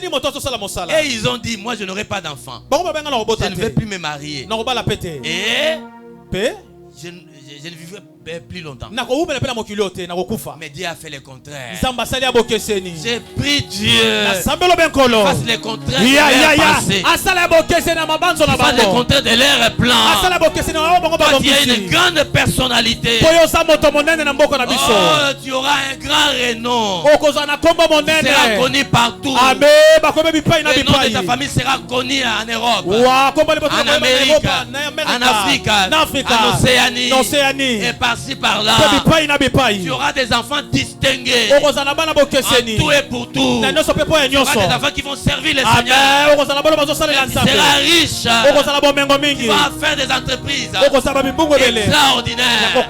ils ont dit, moi je n'aurai pas d'enfant. Je ne vais plus me marier. Et je ne vivrai plus longtemps. Mais Dieu a fait le contraire. J'ai pris Dieu. Fasse le contraire de leur passé. Fasse le contraire de leur plan. Toi, tu as une grande personnalité. Oh, tu auras un grand renom. Tu seras connu partout. Le nom de ta famille sera connu en Europe, en Amérique, en Afrique, en Océanie. Et par-ci par-là, tu auras des enfants distingués en tout et pour tout. Tu auras des enfants qui vont servir le Seigneur. Tu seras riche. Tu vas faire des entreprises extraordinaires.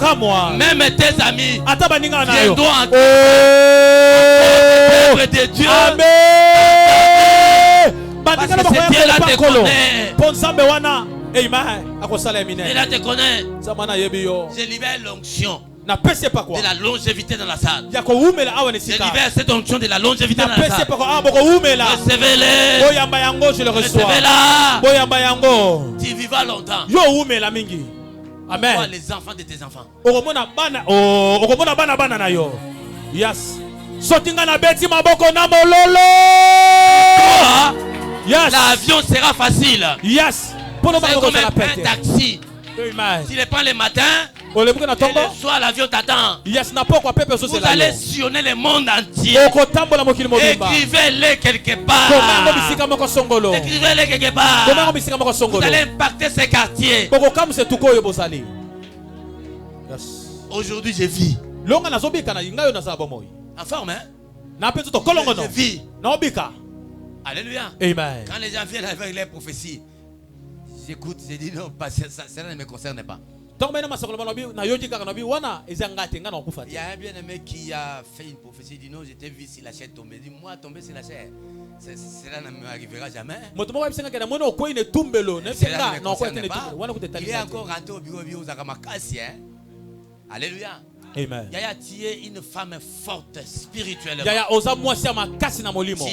Même tes amis viendront en œuvre de Dieu. Parce que ce Dieu-là te connaît. Et là te connaît. Je libère l'onction de la longévité dans la salle. Je libère cette onction de la longévité dans la salle. Recevez-les. Recevez-la. Tu vivras longtemps. Amen. Toi, les enfants de tes enfants. Yes. Sotinga na beti maboko na mololo. Yes. L'avion sera facile. Yes. C'est comme un taxi. Tu les prends le matin et le soir l'avion t'attend. Vous allez sillonner le monde entier. Écrivez-les quelque part. Écrivez-les quelque part. Vous allez impacter ces quartiers. Aujourd'hui je vis en forme, hein? Je vis. Alléluia. Amen. Quand les gens viennent avec les prophéties, j'écoute, je dis non, ça ne me concerne pas. Il y a un bien-aimé qui a fait une prophétie, il dit non, j'étais vu si la chair tombait. Il dit moi, tomber sur la chair, cela ne m'arrivera jamais. Il est encore rentré au bureau aux Akamakasi. Alléluia. Amen. Yaya, tu es une femme forte spirituellement. Tu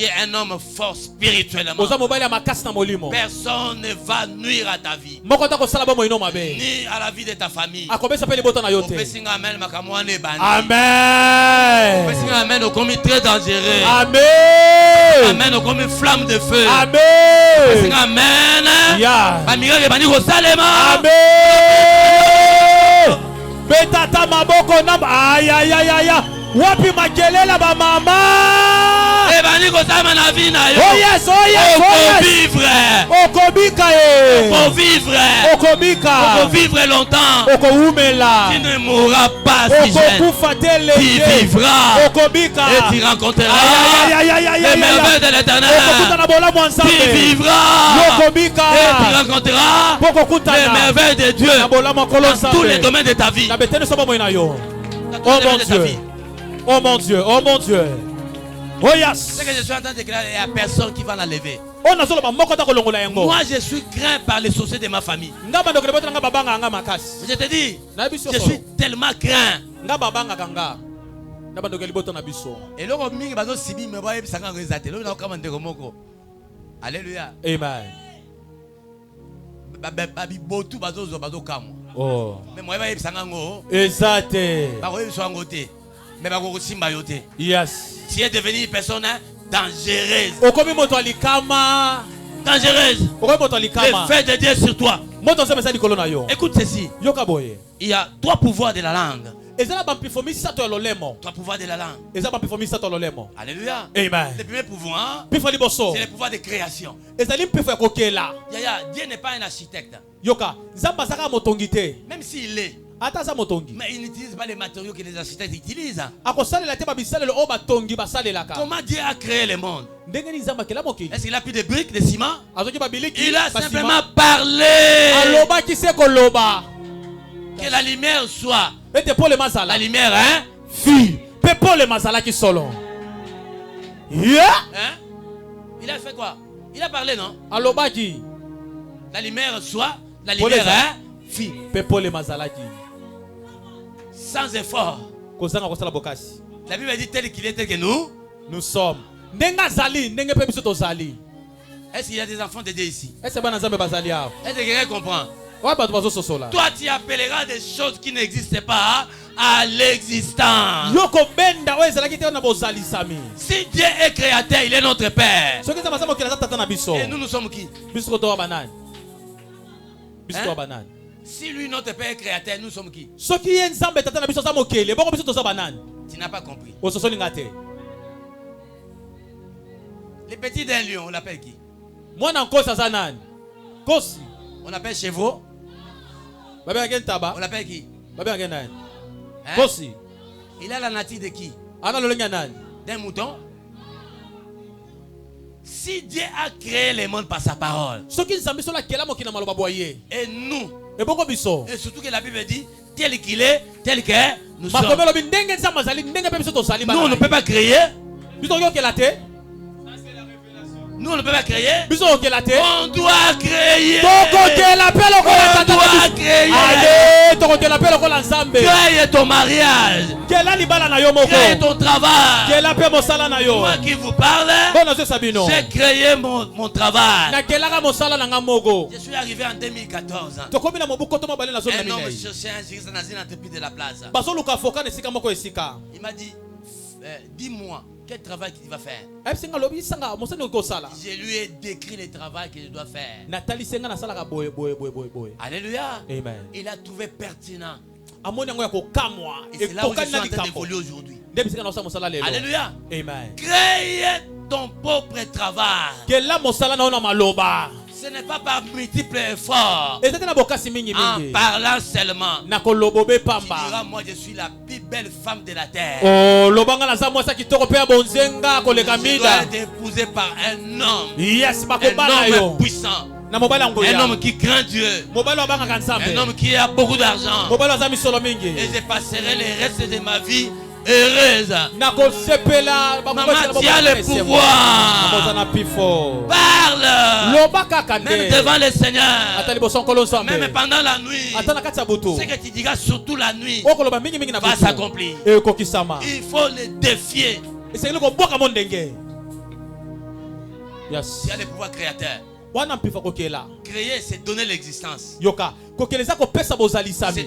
es un homme fort spirituellement. Personne ne va nuire à ta vie, ni à la vie de ta famille. Amen. Amen. Au commis très dangereux. Amen. Amen. Au commis flamme de feu. Amen. Amen. Amen. Betata maboko na ay ay ay ay wapi makelela ba mama. Oh yes, oh yes, oh yes. Pour vivre longtemps. Tu ne mourras pas si jeune. Tu vivras et tu rencontreras les merveilles de l'Éternel. Tu vivras et tu rencontreras les merveilles de Dieu dans tous les domaines de ta vie. Oh mon Dieu. Oh mon Dieu, oh mon Dieu. Oh yes. Ce que je suis en train de déclarer, il n'y a personne qui va la lever. Moi je suis craint par les sorciers de ma famille. Je te dis, je suis tellement craint. Et là, alléluia. Amen. Oh. Yes. Tu es devenu une personne dangereuse. Dangereuse. Le fait de Dieu sur toi. Écoute ceci. Il y a trois pouvoirs de la langue. Trois pouvoirs de la langue. Alléluia. Amen. Le premier pouvoir, c'est le pouvoir de création. Dieu n'est pas un architecte. Même s'il l'est. Mais il n'utilise pas les matériaux que les architectes utilisent. Comment Dieu a créé le monde? Est-ce qu'il a pris des briques, des ciments? Il a simplement parlé. Que la lumière soit. La lumière, hein? Hein? Il a fait quoi? Il a parlé, non? La lumière soit. La lumière, hein? fit. Pepole mazalaki. Sans effort. Kozanga kosala bokasi. La Bible dit tel qu'il est tel que nous sommes. Ndenga zali, ndenge pe biso tozali. Est-ce qu'il y a des enfants de Dieu ici? Est-ce que bana zambe bazali a? Est-ce que quelqu'un comprend? Ouais, bah bazo sosola. Toi tu appelleras des choses qui n'existent pas à l'existence. Yoko benda we zalaki te na bozali sami. Si Dieu est créateur, il est notre père. Soki za mazamo kila tata na biso. Et nous sommes qui? Biso ko to banane. Biso to banane. Si lui notre père est créateur, nous sommes qui? Soki yen zambe tata na biso za mokele, boko biso to za banane. Tu n'as pas compris. O soso lingate. Les petits d'un lion, on l'appelle qui? Moi na kosa za nani? Kosi. On appelle chevaux. Babe agen taba. On l'appelle qui? Babe agen nani? Kosi. Il a la nature de qui? Ana lolenga nani? D'un mouton. Si Dieu a créé le monde par sa parole. Et nous. Et surtout que la Bible dit tel qu'il est, tel que nous sommes. Nous on ne peut pas créer. Nous on ne peut pas créer. On doit créer. Créer ton mariage. Créer ton travail. Moi qui vous parle, j'ai créé mon travail. Je suis arrivé en 2014. Un homme cherchait un juriste dans une entreprise de la place. Il m'a dit, dis-moi, quel travail tu vas faire? Je lui ai décrit le travail que je dois faire. Alléluia. Amen. Il a trouvé pertinent. Et c'est là où je suis en train d'évoluer aujourd'hui. Alléluia. Amen. Créer ton propre travail. Ce n'est pas par multiples efforts. En parlant seulement. Tu diras, moi je suis la plus belle femme de la terre. Je dois être épousée par un homme puissant. Un homme qui craint Dieu. Un homme qui a beaucoup d'argent. Et je passerai le reste de ma vie heureuse. Maman, tu as le pouvoir. Parle. Même devant le Seigneur. Même pendant la nuit. Ce que tu diras surtout la nuit va s'accomplir. Il faut le défier. Tu as le pouvoir créateur. Créer, c'est donner l'existence. C'est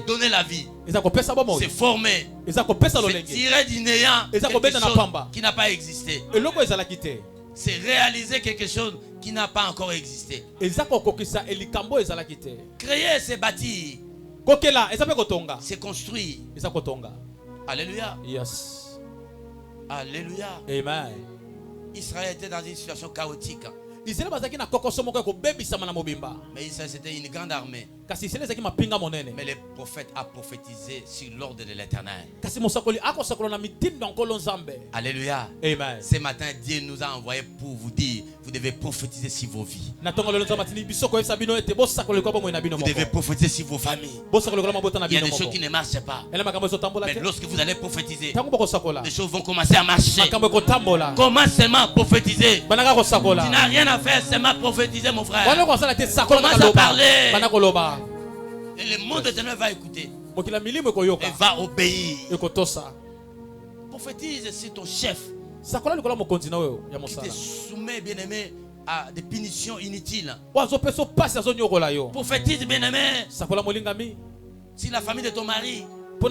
donner la vie. C'est former. C'est tirer du néant quelque chose qui n'a pas existé. C'est réaliser quelque chose qui n'a pas encore existé. Créer, c'est bâtir. C'est construire. Alléluia. Yes. Alléluia. Amen. Israël était dans une situation chaotique. Mais Israël, c'était une grande armée. Mais le prophète a prophétisé sur l'ordre de l'Éternel. Alléluia. Amen. Ce matin, Dieu nous a envoyé pour vous dire, vous devez prophétiser sur vos vies. Vous devez prophétiser sur vos familles. Il y a des choses qui ne marchent pas. Mais lorsque vous allez prophétiser, les choses vont commencer à marcher. Comment seulement prophétiser? Tu n'as rien à faire, seulement prophétiser, mon frère. Commence à parler. Et le monde éternel va écouter. Et va obéir. Prophétise sur ton chef qui te soumet, bien aimé, à des punitions inutiles. Prophétise, bien aimé, sur la famille de ton mari où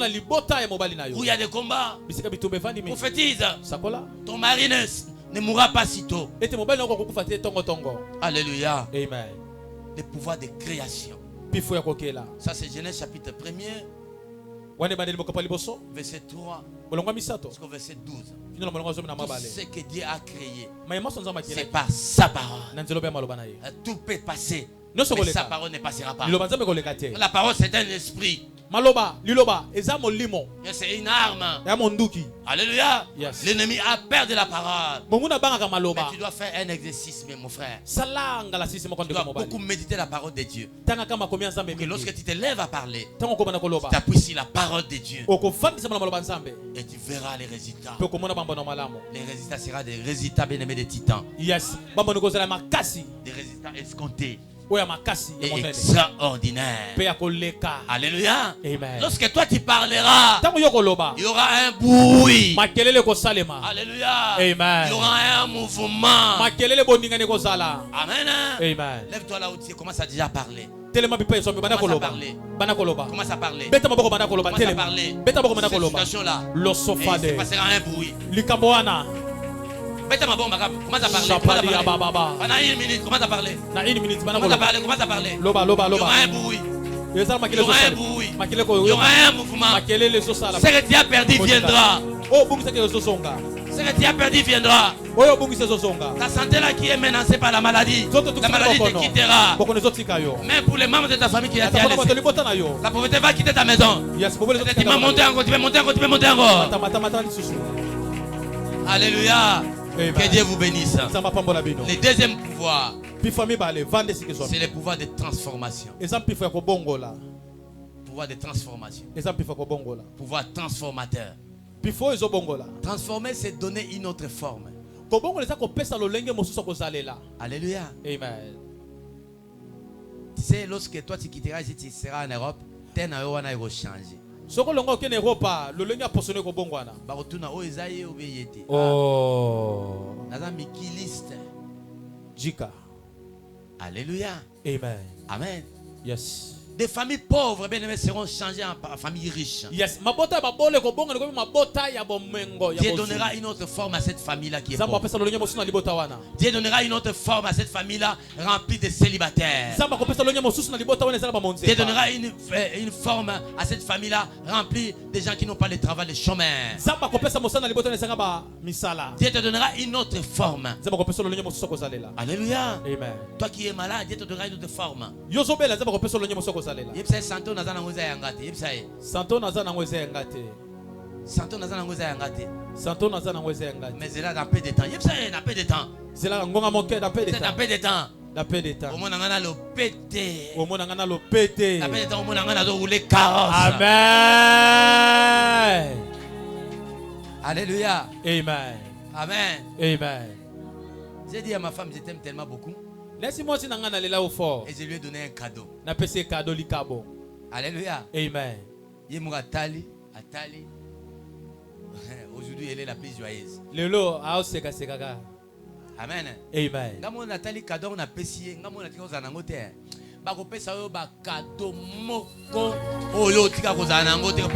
il y a des combats. Prophétise. Ton mari ne mourra pas si tôt. Alléluia. Amen. Le pouvoir de création. Ça c'est Genèse chapitre 1er. Verset 3 jusqu'au verset 12. Tout ce que Dieu a créé, c'est par sa parole. Tout peut passer, mais sa parole ne passera pas. La parole c'est un esprit. C'est une arme. Alléluia. Yes. L'ennemi a peur de la parole. Mais tu dois faire un exercice, mon frère. Tu dois beaucoup méditer la parole de Dieu. Et lorsque tu te lèves à parler, tu appuies sur la parole de Dieu. Et tu verras les résultats. Les résultats seront des résultats bien aimés des titans. Yes. Des résultats escomptés. extraordinaire. Alléluia. Amen. Lorsque toi tu parleras, il y aura un bruit. Alléluia. Amen. Il y aura un mouvement. Amen. Amen. Lève-toi là où tu es, commence à déjà parler. Commence à parler. Commence à parler. Commence à parler. Cette situation-là, il se passera un bruit. Commence à parler. Pendant 1 minute, commence à parler. Commence à parler. Commence à parler. Il y aura un bruit. Il y aura un bruit. Il y aura un mouvement. Ce que tu as perdu viendra. Ce que tu as perdu viendra. Ta santé là qui est menacée par la maladie, la maladie te quittera. Même pour les membres de ta famille qui a été laissé, la pauvreté va quitter ta maison. Tu vas monter encore, tu vas monter encore, tu vas monter encore. Alléluia. Amen. Que Dieu vous bénisse. Le deuxième pouvoir, c'est le pouvoir de transformation. Pouvoir de transformation. Pouvoir transformateur. Transformer, c'est donner une autre forme. Alléluia. Amen. Tu sais, lorsque toi tu quitteras ici, tu seras en Europe, tu vas changer. Oh. Jika. Alléluia. Amen. Amen. Yes. Des familles pauvres, bien aimés, seront changées en familles riches. Yes. Dieu donnera une autre forme à cette famille-là qui est pauvre. Dieu donnera une autre forme à cette famille-là remplie de célibataires. Dieu donnera une forme à cette famille-là remplie de gens qui n'ont pas le travail, les chômeurs. Dieu te donnera une autre forme. Alléluia. Amen. Toi qui es malade, Dieu te donnera une autre forme. Santo nazana ngoza yangate. Santo nazana ngoza yangate. Santo nazana ngoza yangate. Santo nazana ngoza yangate. Mais c'est là dans peu de temps. Dans peu de temps. C'est là ngonga moke dans peu de temps. Dans peu de temps. Dans peu de temps. Au monde ngana lo pété. Au monde ngana lo pété. Dans peu de temps au monde ngana zo rouler carrosse. Amen. Alléluia. Amen. Amen. Amen. J'ai dit à ma femme, je t'aime tellement beaucoup. Et je lui ai donné un cadeau. Alléluia. Amen. Aujourd'hui, elle est la plus joyeuse. Amen. Amen.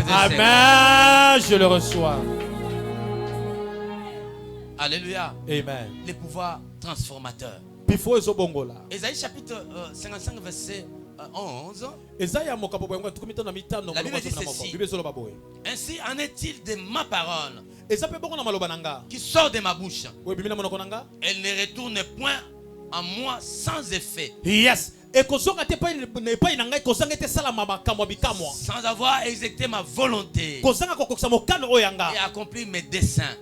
Amen. Je le reçois. Alléluia. Amen. Les pouvoirs transformateurs. Ésaïe chapitre 55 verset 11. La Bible dit ceci. Ainsi en est-il de ma parole qui sort de ma bouche. Elle ne retourne point à moi sans effet. Yes. Sans avoir exécuté ma volonté et accompli mes desseins.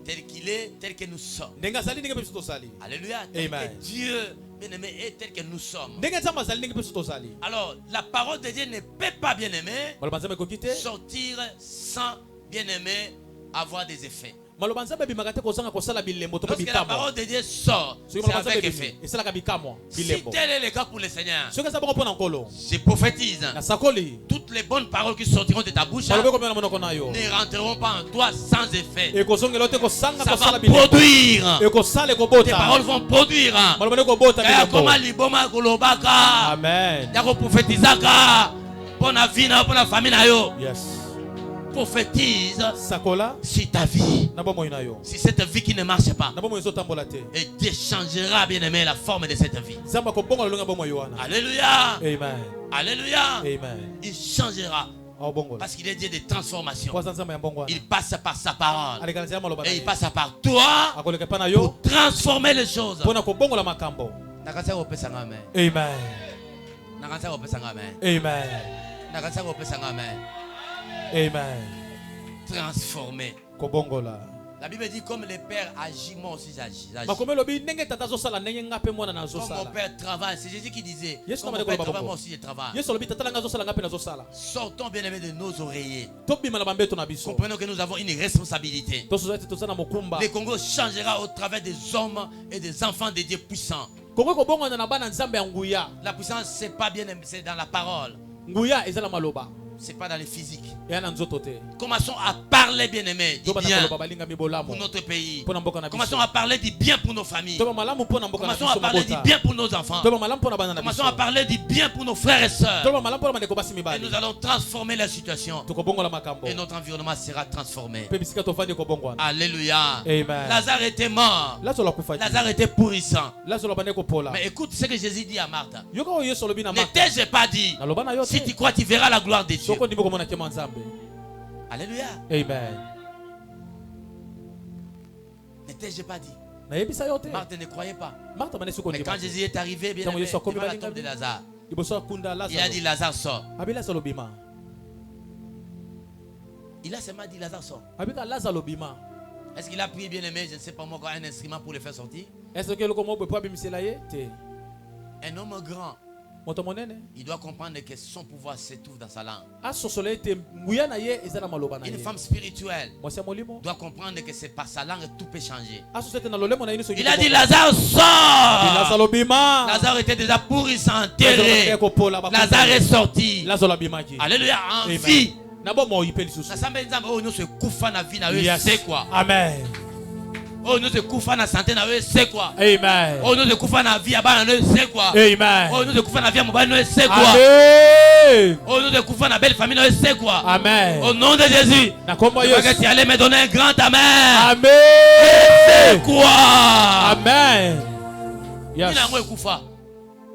Tel qu'il est, tel que nous sommes. Alléluia. Tel que Dieu, bien-aimé, est tel que nous sommes. Alors, la parole de Dieu ne peut pas, bien-aimé, sortir sans, bien-aimé, avoir des effets. Lorsque la parole de Dieu sort, c'est avec effet. Si tel est le cas pour le Seigneur, je prophétise, toutes les bonnes paroles qui sortiront de ta bouche ne rentreront pas en toi sans effet. Ça va produire. Tes paroles vont produire. Amen. Prophétise sur ta vie. Si cette vie qui ne marche pas, et Dieu changera, bien aimé, la forme de cette vie. Alléluia. Amen. Alléluia. Amen. Il changera. Parce qu'il est Dieu de transformation. Il passe par sa parole. Et il passe par toi pour transformer les choses. Amen. Amen. Amen. Transformé. La Bible dit comme le Père agit, moi aussi j'agis. Comme mon Père travaille, c'est Jésus qui disait, comme mon Père travaille, moi aussi je travaille. Sortons bien aimés de nos oreillers. Comprenons que nous avons une responsabilité. Le Congo changera au travers des hommes et des enfants de Dieu puissants. La puissance, c'est pas bien, c'est dans la parole. C'est pas dans le physique. Commençons à parler, bien-aimés, du bien pour notre pays. Commençons à parler du bien pour nos familles. Commençons à parler du bien pour nos enfants. Commençons à parler du bien pour nos frères et sœurs. Et nous allons transformer la situation. Et notre environnement sera transformé. Alléluia. Amen. Lazare était mort. Lazare était pourrissant. Mais écoute ce que Jésus dit à Marthe. Ne t'ai-je pas dit, si tu crois, tu verras la gloire de Dieu. Alléluia. Amen. Ne t'ai-je pas dit. Marthe ne croyait pas. Mais quand Jésus est arrivé, bien aimé, devant la tombe de Lazare, il a dit Lazare sort. Il a seulement dit Lazare sort. Est-ce qu'il a prié, bien aimé, je ne sais pas moi, un instrument pour le faire sortir? Un homme grand, il doit comprendre que son pouvoir se trouve dans sa langue. Une femme spirituelle doit comprendre que c'est par sa langue que tout peut changer. Il a dit Lazare sort. Lazare était déjà pourrissant, enterré. Lazare est sorti. Alléluia, en vie. Amen. Oh, nous te coufons na santé na c'est quoi? Amen. Oh, nous te coufons na vie abana c'est quoi? Amen. Oh, nous te coufons na vie mobile c'est quoi? Amen. Oh, nous te coufons na belle famille c'est quoi? Amen. Au nom de Jésus. Tu allais me donner un grand amen. Amen. C'est quoi? Amen. Yes. Ni nango ekufa.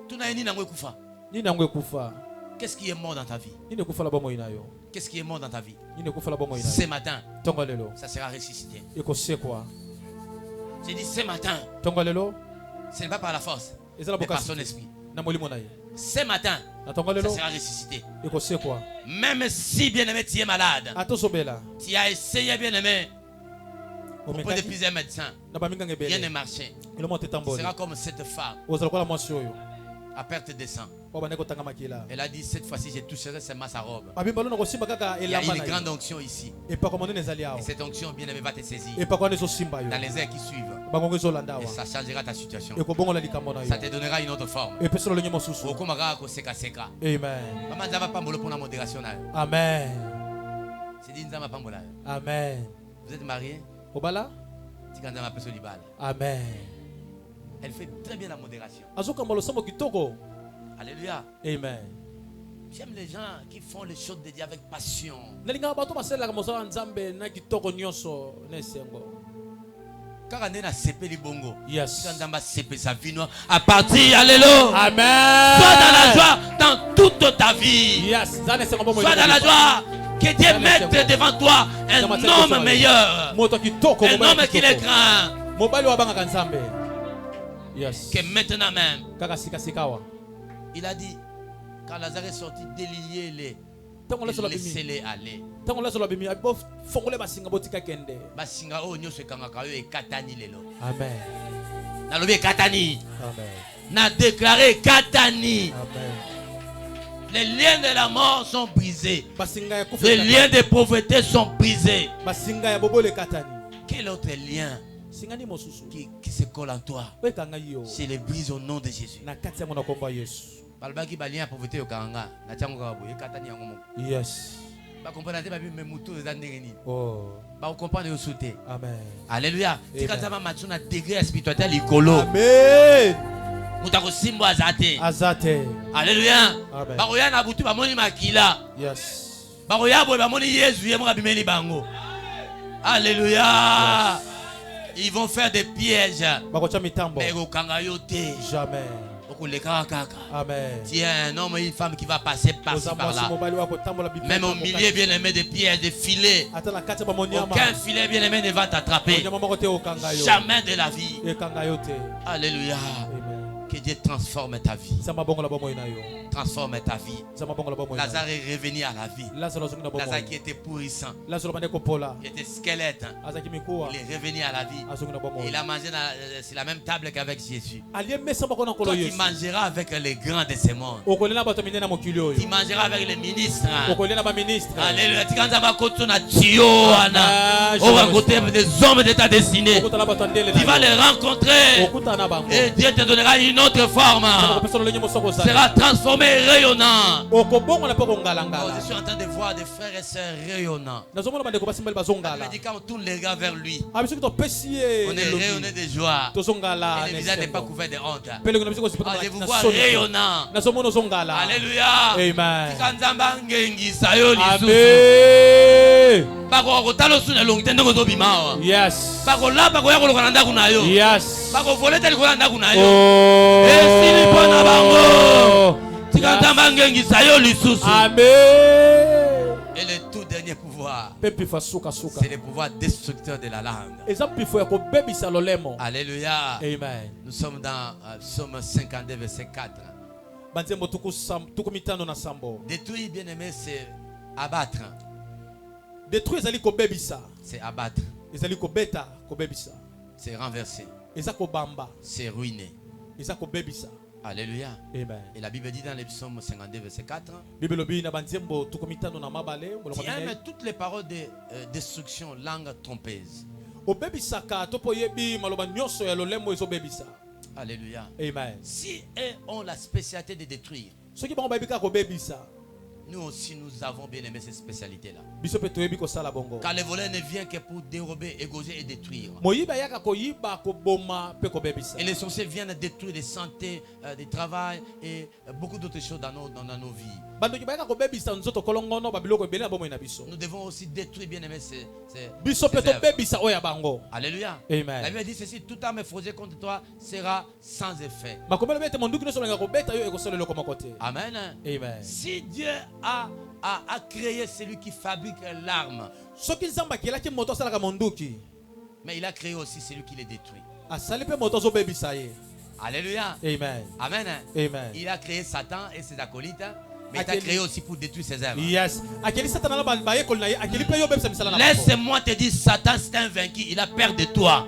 Tuna ni nango ekufa. Ni nango ekufa. Qu'est-ce qui est mort dans ta vie? Qu'est-ce qui est mort dans ta vie? Ce matin, ça sera ressuscité. J'ai dit ce matin, ce n'est pas par la force, mais par son esprit. Ce matin, ça sera ressuscité. Même si, bien aimé, tu es malade, tu as essayé, bien aimé, auprès de plusieurs médecins, rien ne marchait. Ce sera comme cette femme à perte de sang. Elle a dit cette fois-ci je toucherai seulement sa robe. Il y a une grande onction ici. Et cette onction bien aimée va te saisir dans les heures qui suivent. Et ça changera ta situation. Ça te donnera une autre forme. Amen. Amen. Vous êtes mariés? Amen. Elle fait très bien la modération. Alléluia. Amen. J'aime les gens qui font les choses de Dieu avec passion. Yes. À partir, alléluia. Amen. Sois dans la joie dans toute ta vie. Yes. Sois dans la joie. Que Dieu mette devant toi un homme meilleur. Un homme qui les craint. Yes. Que maintenant même. Il a dit, quand Lazare est sorti, déliez-les. Laissez-les aller. Basinga o nyoso kangaka yo ekatani lelo. Amen. Na lobi ekatani. Amen. Na déclaré ekatani. Amen. Les liens de la mort sont brisés. Les liens de pauvreté sont brisés. Quel autre lien qui se colle en toi? C'est les brises au nom de Jésus. Balbaki balien pauvreté yo kanga na chango kabo ekatani yango moko. Yes. Ba comprendre te ba bi memuto za ndenge ni. Oh. Ba comprendre yo sauter. Amen. Alléluia. Tikazama matuna degré spirituel likolo. Amen. Mutako simbo azate. Azate. Alléluia. Amen. Ba koya na butu ba moni makila. Yes. Ba koya bo ba moni Yesu ye mo bimeli bango. Alléluia. Yes. Ils vont faire des pièges. Ba kocha mitambo. Mais okanga yo te. Jamais. Amen. Tu es un homme et une femme qui va passer par-ci par-là. Même au milieu bien aimé des pièges, des filets. Aucun filet bien aimé ne va t'attraper. Jamais de la vie. Alléluia. Que Dieu transforme ta vie. Transforme ta vie. Lazare est revenu à la vie. Lazare qui était pourrissant. Il était squelette. Il est revenu à la vie. Et il a mangé sur la même table qu'avec Jésus. Toi, tu mangeras avec les grands de ce monde. Tu mangeras avec les ministres. Alléluia. Tu vas les rencontrer. Et Dieu te donnera une une autre forme. Sera transformé et rayonnant. Oh, je suis en train de voir des frères et sœurs rayonnants. Il dit quand on tourne les gars vers lui, on est rayonné de joie. Et le visage n'est pas couvert de honte. Je vous vois rayonnant. Alléluia. Amen. Yes. Yes. Amen. Et le tout dernier pouvoir, c'est le pouvoir destructeur de la langue. Alléluia. Amen. Nous sommes dans Psaume 52 verset 4. Détruire, bien aimé, c'est abattre. Détruire, c'est abattre. C'est renverser. C'est ruiner. Alléluia. Amen. Et la Bible dit dans les psaumes 52 verset 4, qui aime toutes les paroles de destruction, langue trompeuse. Alléluia. Amen. Si eux ont la spécialité de détruire, nous aussi nous avons bien aimé cette spécialité-là. Car le voleur ne vient que pour dérober, égorger et détruire. Et les sorciers viennent détruire des santé, des travail et beaucoup d'autres choses dans nos vies. Nous devons aussi détruire, bien aimé, ces œuvres. Alléluia. Amen. La Bible dit ceci: toute arme forgée contre toi sera sans effet. Amen. Amen. Si Dieu a créé celui qui fabrique l'arme, mais il a créé aussi celui qui les détruit. Alléluia. Amen. Amen. Amen. Il a créé Satan et ses acolytes, mais il a créé aussi pour détruire ses œuvres. Yes. Laisse-moi te dire, Satan c'est un vaincu. Il a peur de toi.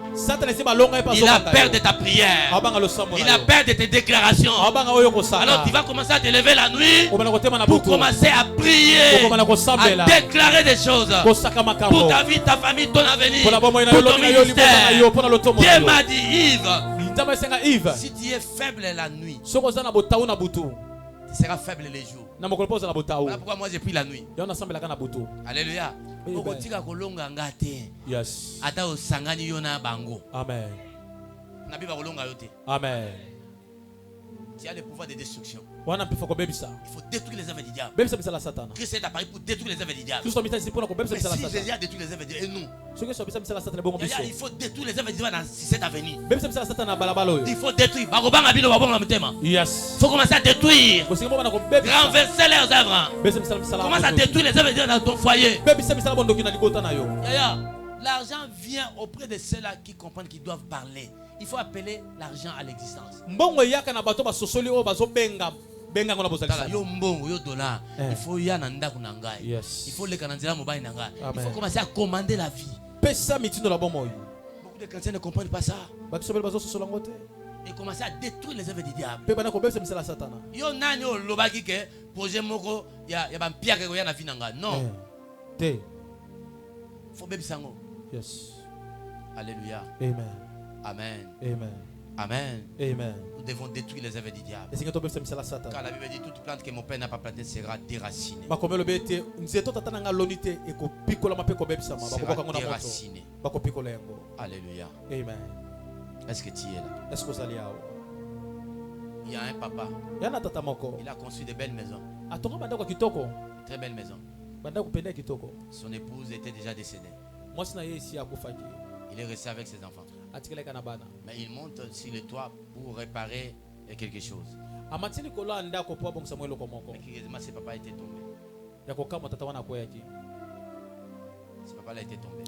Il a peur de ta prière. Il a peur de tes déclarations. Alors tu vas commencer à te lever la nuit pour commencer à prier, à déclarer des choses pour ta vie, ta famille, ton avenir, pour ton ministère. Dieu m'a dit, Yves, si tu es faible la nuit, tu seras faible les jours. Voilà pourquoi moi j'ai pris la nuit. Alléluia. Yes. Amen. Amen. Tu as le pouvoir de destruction. Il faut détruire les œuvres du diable. Christ est apparu pour détruire les œuvres du diable. Mais si Jésus a détruit les œuvres du diable, et nous, il faut détruire les œuvres du diable dans cette avenue. Il faut détruire. Yes. Il faut commencer à détruire. Renverser leurs œuvres. Commence à détruire les œuvres du diable dans ton foyer. L'argent vient auprès de ceux-là qui comprennent qu'ils doivent parler. Il faut appeler l'argent à l'existence. Il faut il faut commencer à commander la vie. Beaucoup de chrétiens ne comprennent pas ça. Et commencer à détruire les œuvres du diable. Non. Faut même sango. Yes. Alléluia. Amen. Amen. Amen. Amen. Amen. Nous devons détruire les œuvres du diable. Car la Bible dit toute plante que mon père n'a pas plantée sera déracinée. Sera déracinée. Alléluia. Amen. Est-ce que tu es là? Est-ce que là? Il y a un papa. Il a construit de belles maisons. Très belles maisons. Son épouse était déjà décédée. Il est resté avec ses enfants. Mais il monte sur le toit pour réparer quelque chose. Mais curieusement, ce papa était tombé. Ce papa là était tombé.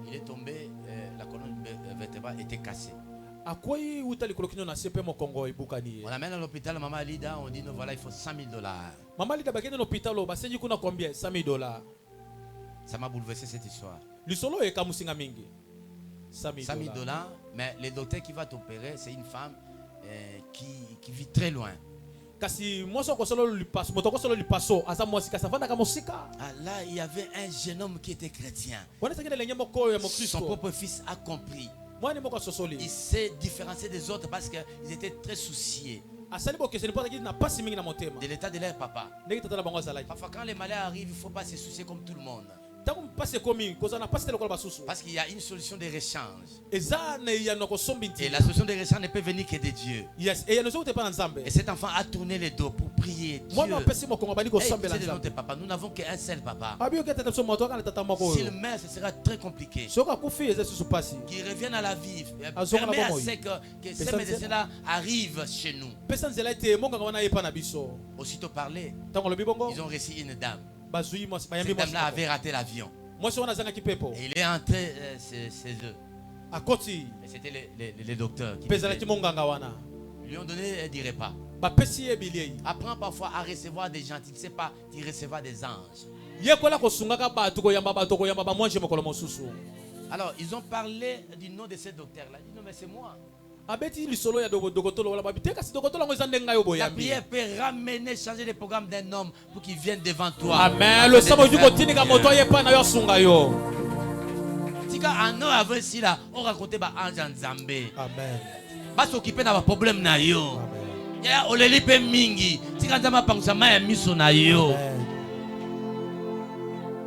Il est tombé, la colonne vertébrale était cassée. On l'amène à l'hôpital, maman Lida, on dit non, voilà, il faut $100,000. Maman Lida, ça m'a bouleversé cette histoire. $100,000, mais le docteur qui va t'opérer, c'est une femme qui vit très loin. Ah, là, il y avait un jeune homme qui était chrétien. Son propre fils a compris. Il s'est différencié des autres parce qu'ils étaient très souciés de l'état de leur papa. Parfois quand les malheurs arrivent, il ne faut pas se soucier comme tout le monde. Parce qu'il y a une solution de rechange. Et la solution de rechange ne peut venir que de Dieu. Et cet enfant a tourné le dos pour prier Dieu. Hey, papa, nous n'avons qu'un seul papa. S'il meurt, ce sera très compliqué. Qu'il revienne à la vie. Permet à ce que ces médecins-là arrivent chez nous. Aussitôt parlé, ils ont reçu une dame. Cette dame-là avait raté l'avion. Et il est entré chez eux. Et c'était les docteurs qui lui ont donné du repas. Apprends parfois à recevoir des gens. Tu ne sais pas, tu recevras des anges. Alors, ils ont parlé du nom de ce docteur-là. Ils disent non, mais c'est moi. La prière peut ramener, changer le programme d'un homme pour qu'il vienne devant toi. Amen. Le sabbat du côté, Tika ano avant ici là, on racontait ba ange nzambe. Amen. Ba s'occuper na ba problème na yo. Ya oleli pe mingi. Tika nzamba pangsa ma ya miso na yo.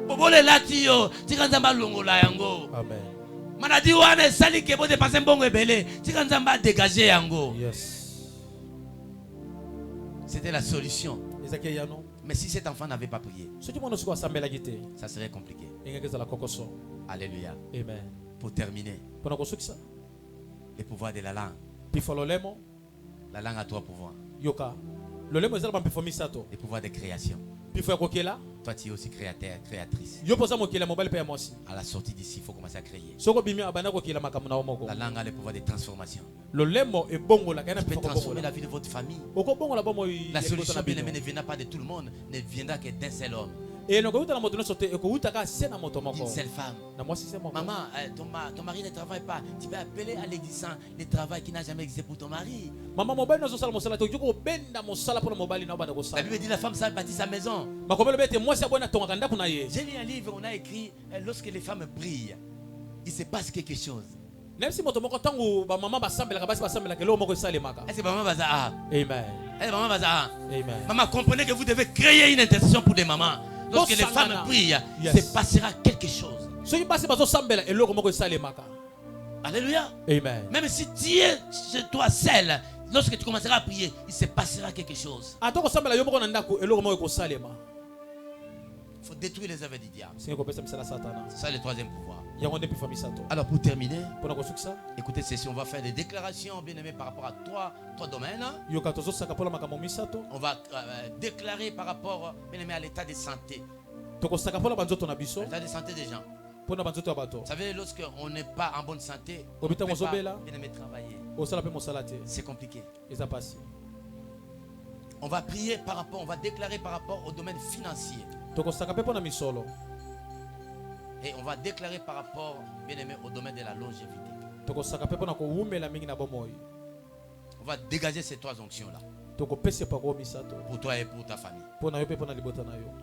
Bobole lati yo, tika nzamba longola yango. Amen. Manadi wana sali ke bo de passer mbongo ebele. Tika nzamba dégager yango. Yes. C'était la solution. Mais si cet enfant n'avait pas prié, ça serait compliqué. Alléluia. Amen. Pour terminer, le pouvoir de la langue. La langue a trois pouvoirs. Le pouvoir de création. Toi, tu es aussi créateur, créatrice. À la sortie d'ici, il faut commencer à créer. La langue a le pouvoir de transformation. Tu peux transformer la vie de votre famille. La solution, bien aimé, ne viendra pas de tout le monde, ne viendra que d'un seul homme. D'une seule femme. Maman, ton mari ne travaille pas. Tu peux appeler à l'église le travail qui n'a jamais existé pour ton mari. La Bible dit la femme ça bâtit sa maison. J'ai lu un livre, on a écrit lorsque les femmes brillent, il se passe quelque chose. Est-ce que maman va ça? Amen. Maman, comprenez que vous devez créer une intercession pour des mamans. Lorsque les femmes prient, il se passera quelque chose. Alléluia. Amen. Même si tu es chez toi seul, lorsque tu commenceras à prier, il se passera quelque chose. Il faut détruire les œuvres du diable. C'est ça le troisième pouvoir. Alors pour terminer, écoutez ceci, on va faire des déclarations bien aimées par rapport à trois domaines. On va déclarer par rapport bien aimé à l'état de santé. L'état de santé des gens. Vous savez, lorsqu'on n'est pas en bonne santé, on ne peut pas bien aimé travailler. C'est compliqué. On va prier par rapport, on va déclarer par rapport au domaine financier. Et on va déclarer par rapport, bien aimé, au domaine de la longévité. On va dégager ces trois onctions-là. Pour toi et pour ta famille.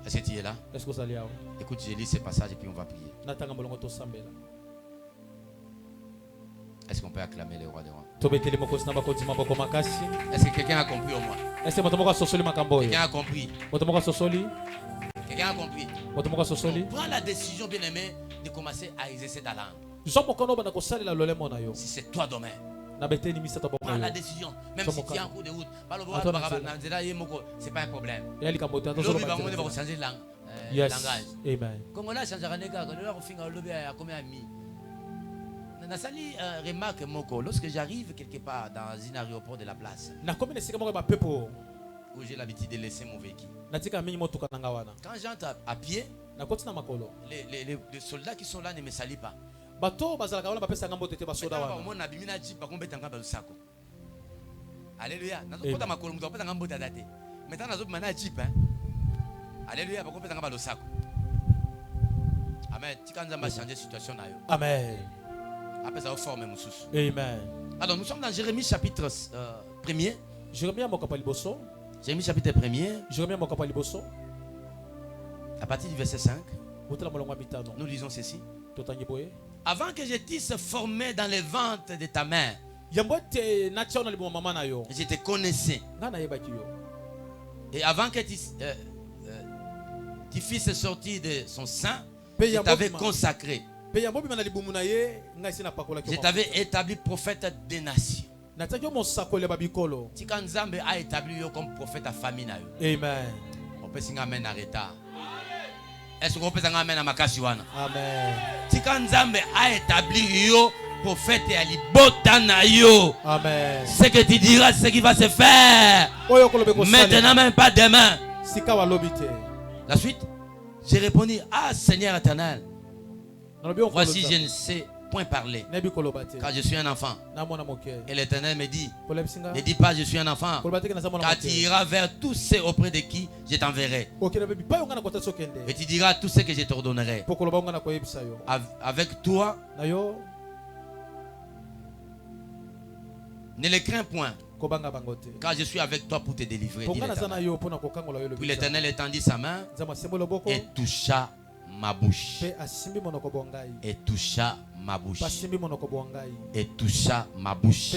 Est-ce que tu es là? Écoute, je lis ces passages et puis on va prier. Est-ce qu'on peut acclamer le roi des rois? Est-ce que quelqu'un a compris au moins? Quelqu'un a compris? Quelqu'un a compris? On prend la décision, bien aimé, de commencer à exercer ta langue. Si c'est toi domaine. Prends la décision. Même si tu es en cours de route, c'est pas un problème. L'autre va changer de langue. Langage. Congolais changera les gars. Nasali remarque Moko, lorsque j'arrive quelque part dans un aéroport de la place, où j'ai l'habitude de laisser mon véhicule. Quand j'entre à pied, les soldats qui sont là ne me saluent pas. Alléluia. Alléluia. Amen. Amen. Après ça, forme Amen. Alors nous sommes dans Jérémie chapitre 1er. Jérémie chapitre 1er. À partir du verset 5. Nous lisons ceci. Avant que je t'eusse formé dans le ventre de ta mère, je te connaissais. Et avant que tu fisses sortir de son sein, je t'avais consacré. Je t'avais établi prophète des nations. Tika Nzambe a établi comme prophète à famille. Amen. On peut signer amen à retard. Est-ce qu'on peut signer amen à Makasiwana? Amen. Tika Nzambe a établi prophète à libota na yo. Amen. Ce que tu diras, c'est ce qui va se faire. Maintenant, même pas demain. La suite, j'ai répondu, ah Seigneur éternel, voici je ne sais point parler, car je suis un enfant. Et l'Éternel me dit, ne dis pas je suis un enfant, car tu iras vers tous ceux auprès de qui je t'enverrai. Et tu diras tout ce que je t'ordonnerai. Avec toi, ne les crains point, car je suis avec toi pour te délivrer. Puis l'Éternel étendit sa main et toucha ma bouche. Et toucha ma bouche. Et toucha ma bouche.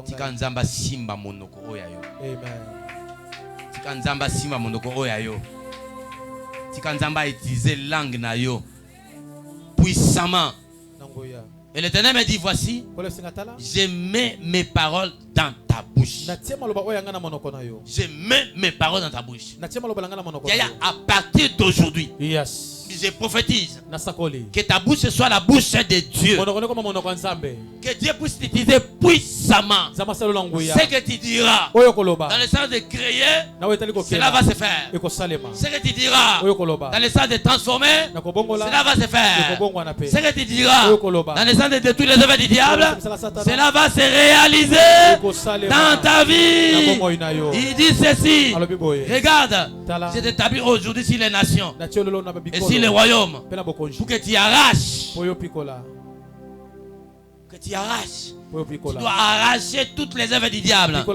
Tika Nzamba simba monoko oyayo. Tika Nzamba simba monoko oyayo. Tika Nzamba utiliser langue na yo puissamment. Et l'Éternel me dit, voici, je mets mes paroles dans ta bouche. Je mets mes paroles dans ta bouche. Yaya, à partir d'aujourd'hui, je prophétise que ta bouche soit la bouche de Dieu. Que Dieu puisse t'utiliser puissamment. Ce que tu diras dans le sens de créer, cela va se faire. Ce que tu diras dans le sens de transformer, cela va se faire. Ce que tu diras dans le sens de détruire les œuvres du diable, cela va se réaliser dans ta vie. Il dit ceci: regarde, je t'établis aujourd'hui sur les nations et sur les royaumes pour que tu arraches. Que tu arraches. Tu dois arracher toutes les œuvres du diable. Pour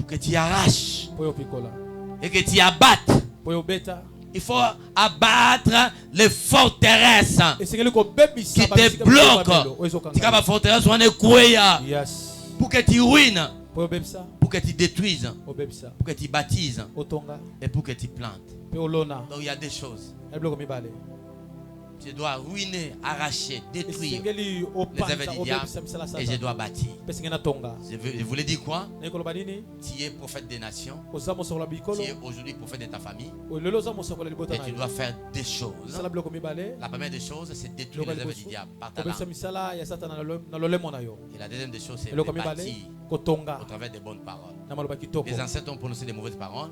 que tu arraches et que tu abattes. Il faut abattre les forteresses qui te bloquent. Pour que tu ruines, pour que tu détruises, pour que tu baptises et pour que tu plantes. Donc il y a des choses. Je dois ruiner, arracher, détruire les œuvres du diable et je dois bâtir. Je voulais dire quoi? Tu es prophète des nations. Tu es aujourd'hui prophète de ta famille. Et tu dois faire des choses. La première des choses, c'est détruire les œuvres du diable par ta langue. Et la deuxième des choses, c'est de bâtir au travers des bonnes paroles. Les ancêtres ont prononcé des mauvaises paroles.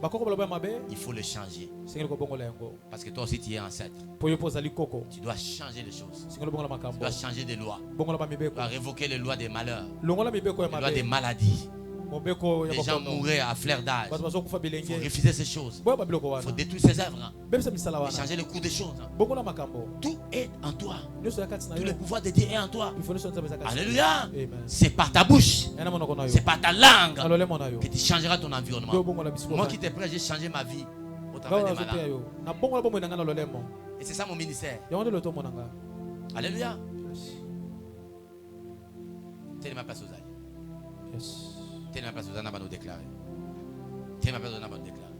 Il faut les changer. Parce que toi aussi tu es ancêtre. Tu dois changer les choses. Tu dois changer des lois. Tu dois révoquer les lois des malheurs, les lois des maladies. Les gens mourraient à fleur d'âge. Il faut refuser ces choses. Il faut détruire ces œuvres. Et changer le cours des choses. Tout est en toi. Tout le pouvoir de Dieu est en toi. Alléluia. C'est par ta bouche, c'est par ta langue que tu changeras ton environnement. Moi qui t'ai prêt, j'ai changé ma vie au travers des malades. Et c'est ça mon ministère. Alléluia. Tenez ma place aux ailes. Tenez ma place aux ailes, nous déclarer. Tenez ma place aux ailes, nous déclarer.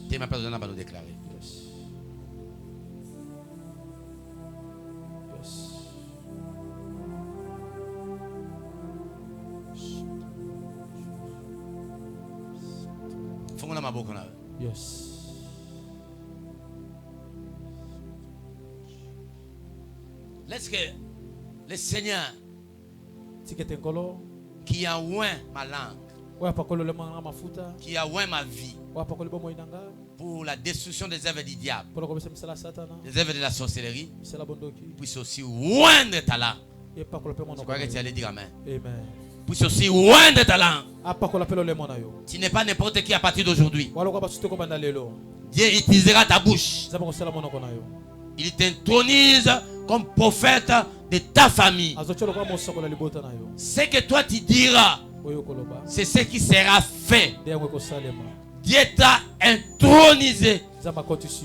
Tenez ma place aux ailes, nous déclarer. Faut-on ma boca là? Yes. Laisse que le Seigneur qui a oint ma langue, qui a oint ma vie pour la destruction des œuvres du diable, des œuvres de la sorcellerie, puisse aussi oindre ta langue. Je crois que tu allais dire amen. Puisse aussi oindre ta langue. Tu n'es pas n'importe qui à partir d'aujourd'hui. Dieu utilisera ta bouche. Il t'intronise comme prophète de ta famille. Ce que toi tu diras, c'est ce qui sera fait. Dieu t'a intronisé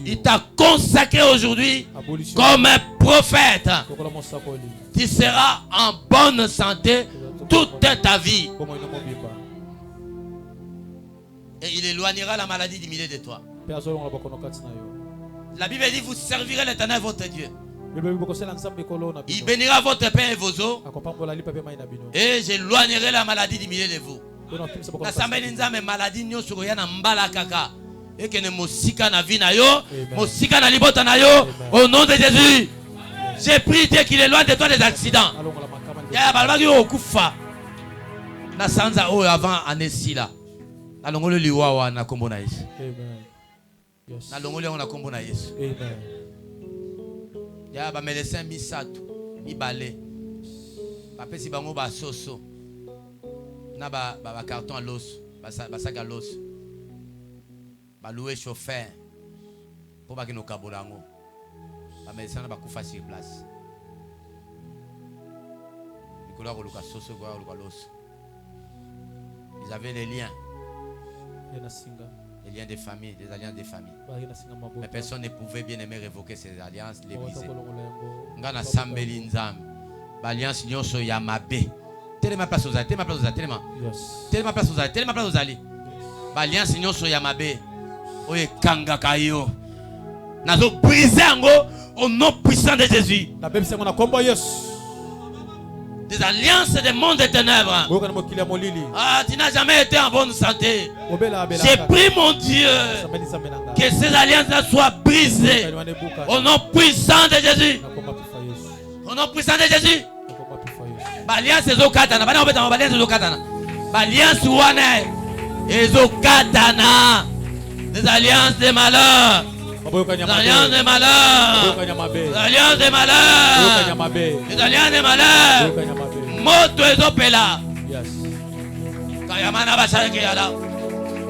Il t'a consacré aujourd'hui comme un prophète. Tu seras en bonne santé toute ta vie. Et il éloignera la maladie du milieu de toi. La Bible dit vous servirez l'Éternel votre Dieu. Il bénira votre pain et vos eaux. Et j'éloignerai la maladie du milieu de vous. Maladie et que ne mosika na vie na yo, mosika na libota na yo, au nom de Jésus. J'ai prié Dieu qu'il éloigne de toi des accidents. Ya balbaki yo kufa. Na sanza o avant anesila. Na longolo liwawa na kombo na Yesu. Amen. Yes. Na longolo na kombo na Yesu. Amen. Ya ba médecin misatu, mi balé. Ba pesi bango ba soso. Na ba carton à l'os, ba sac à l'os. Ba louer chauffeur pour ba kino kabolango. Ba médecin na ba kufa sur place. Nicolas ko luka soso ko luka l'os. Ils avaient les liens. Les liens de famille, des alliances de famille. Mais personne ne pouvait bien aimer révoquer ces alliances, les briser. Ngana sambeli nzam. Alliance nyonso ya mabe. Tellement place aux tellement place aux tellement. Tellement place aux tellement place aux ali. Alliance nyonso ya mabe. Oye kanga kayo. Nazo briser ngo au nom puissant de Jésus. La Bible c'est mon combat yes. Des alliances des mondes des ténèbres. Ah, tu n'as jamais été en bonne santé. J'ai prié mon Dieu que ces alliances soient brisées au nom puissant de Jésus. Au nom puissant de Jésus. Alliance ezokatana. Alliance wane ezokatana. Des alliances de malheur. Des alliances de malheur. Des alliances de malheur. Des alliances de malheur. Moto ezopela. Yes. Kayamana bashareke yala.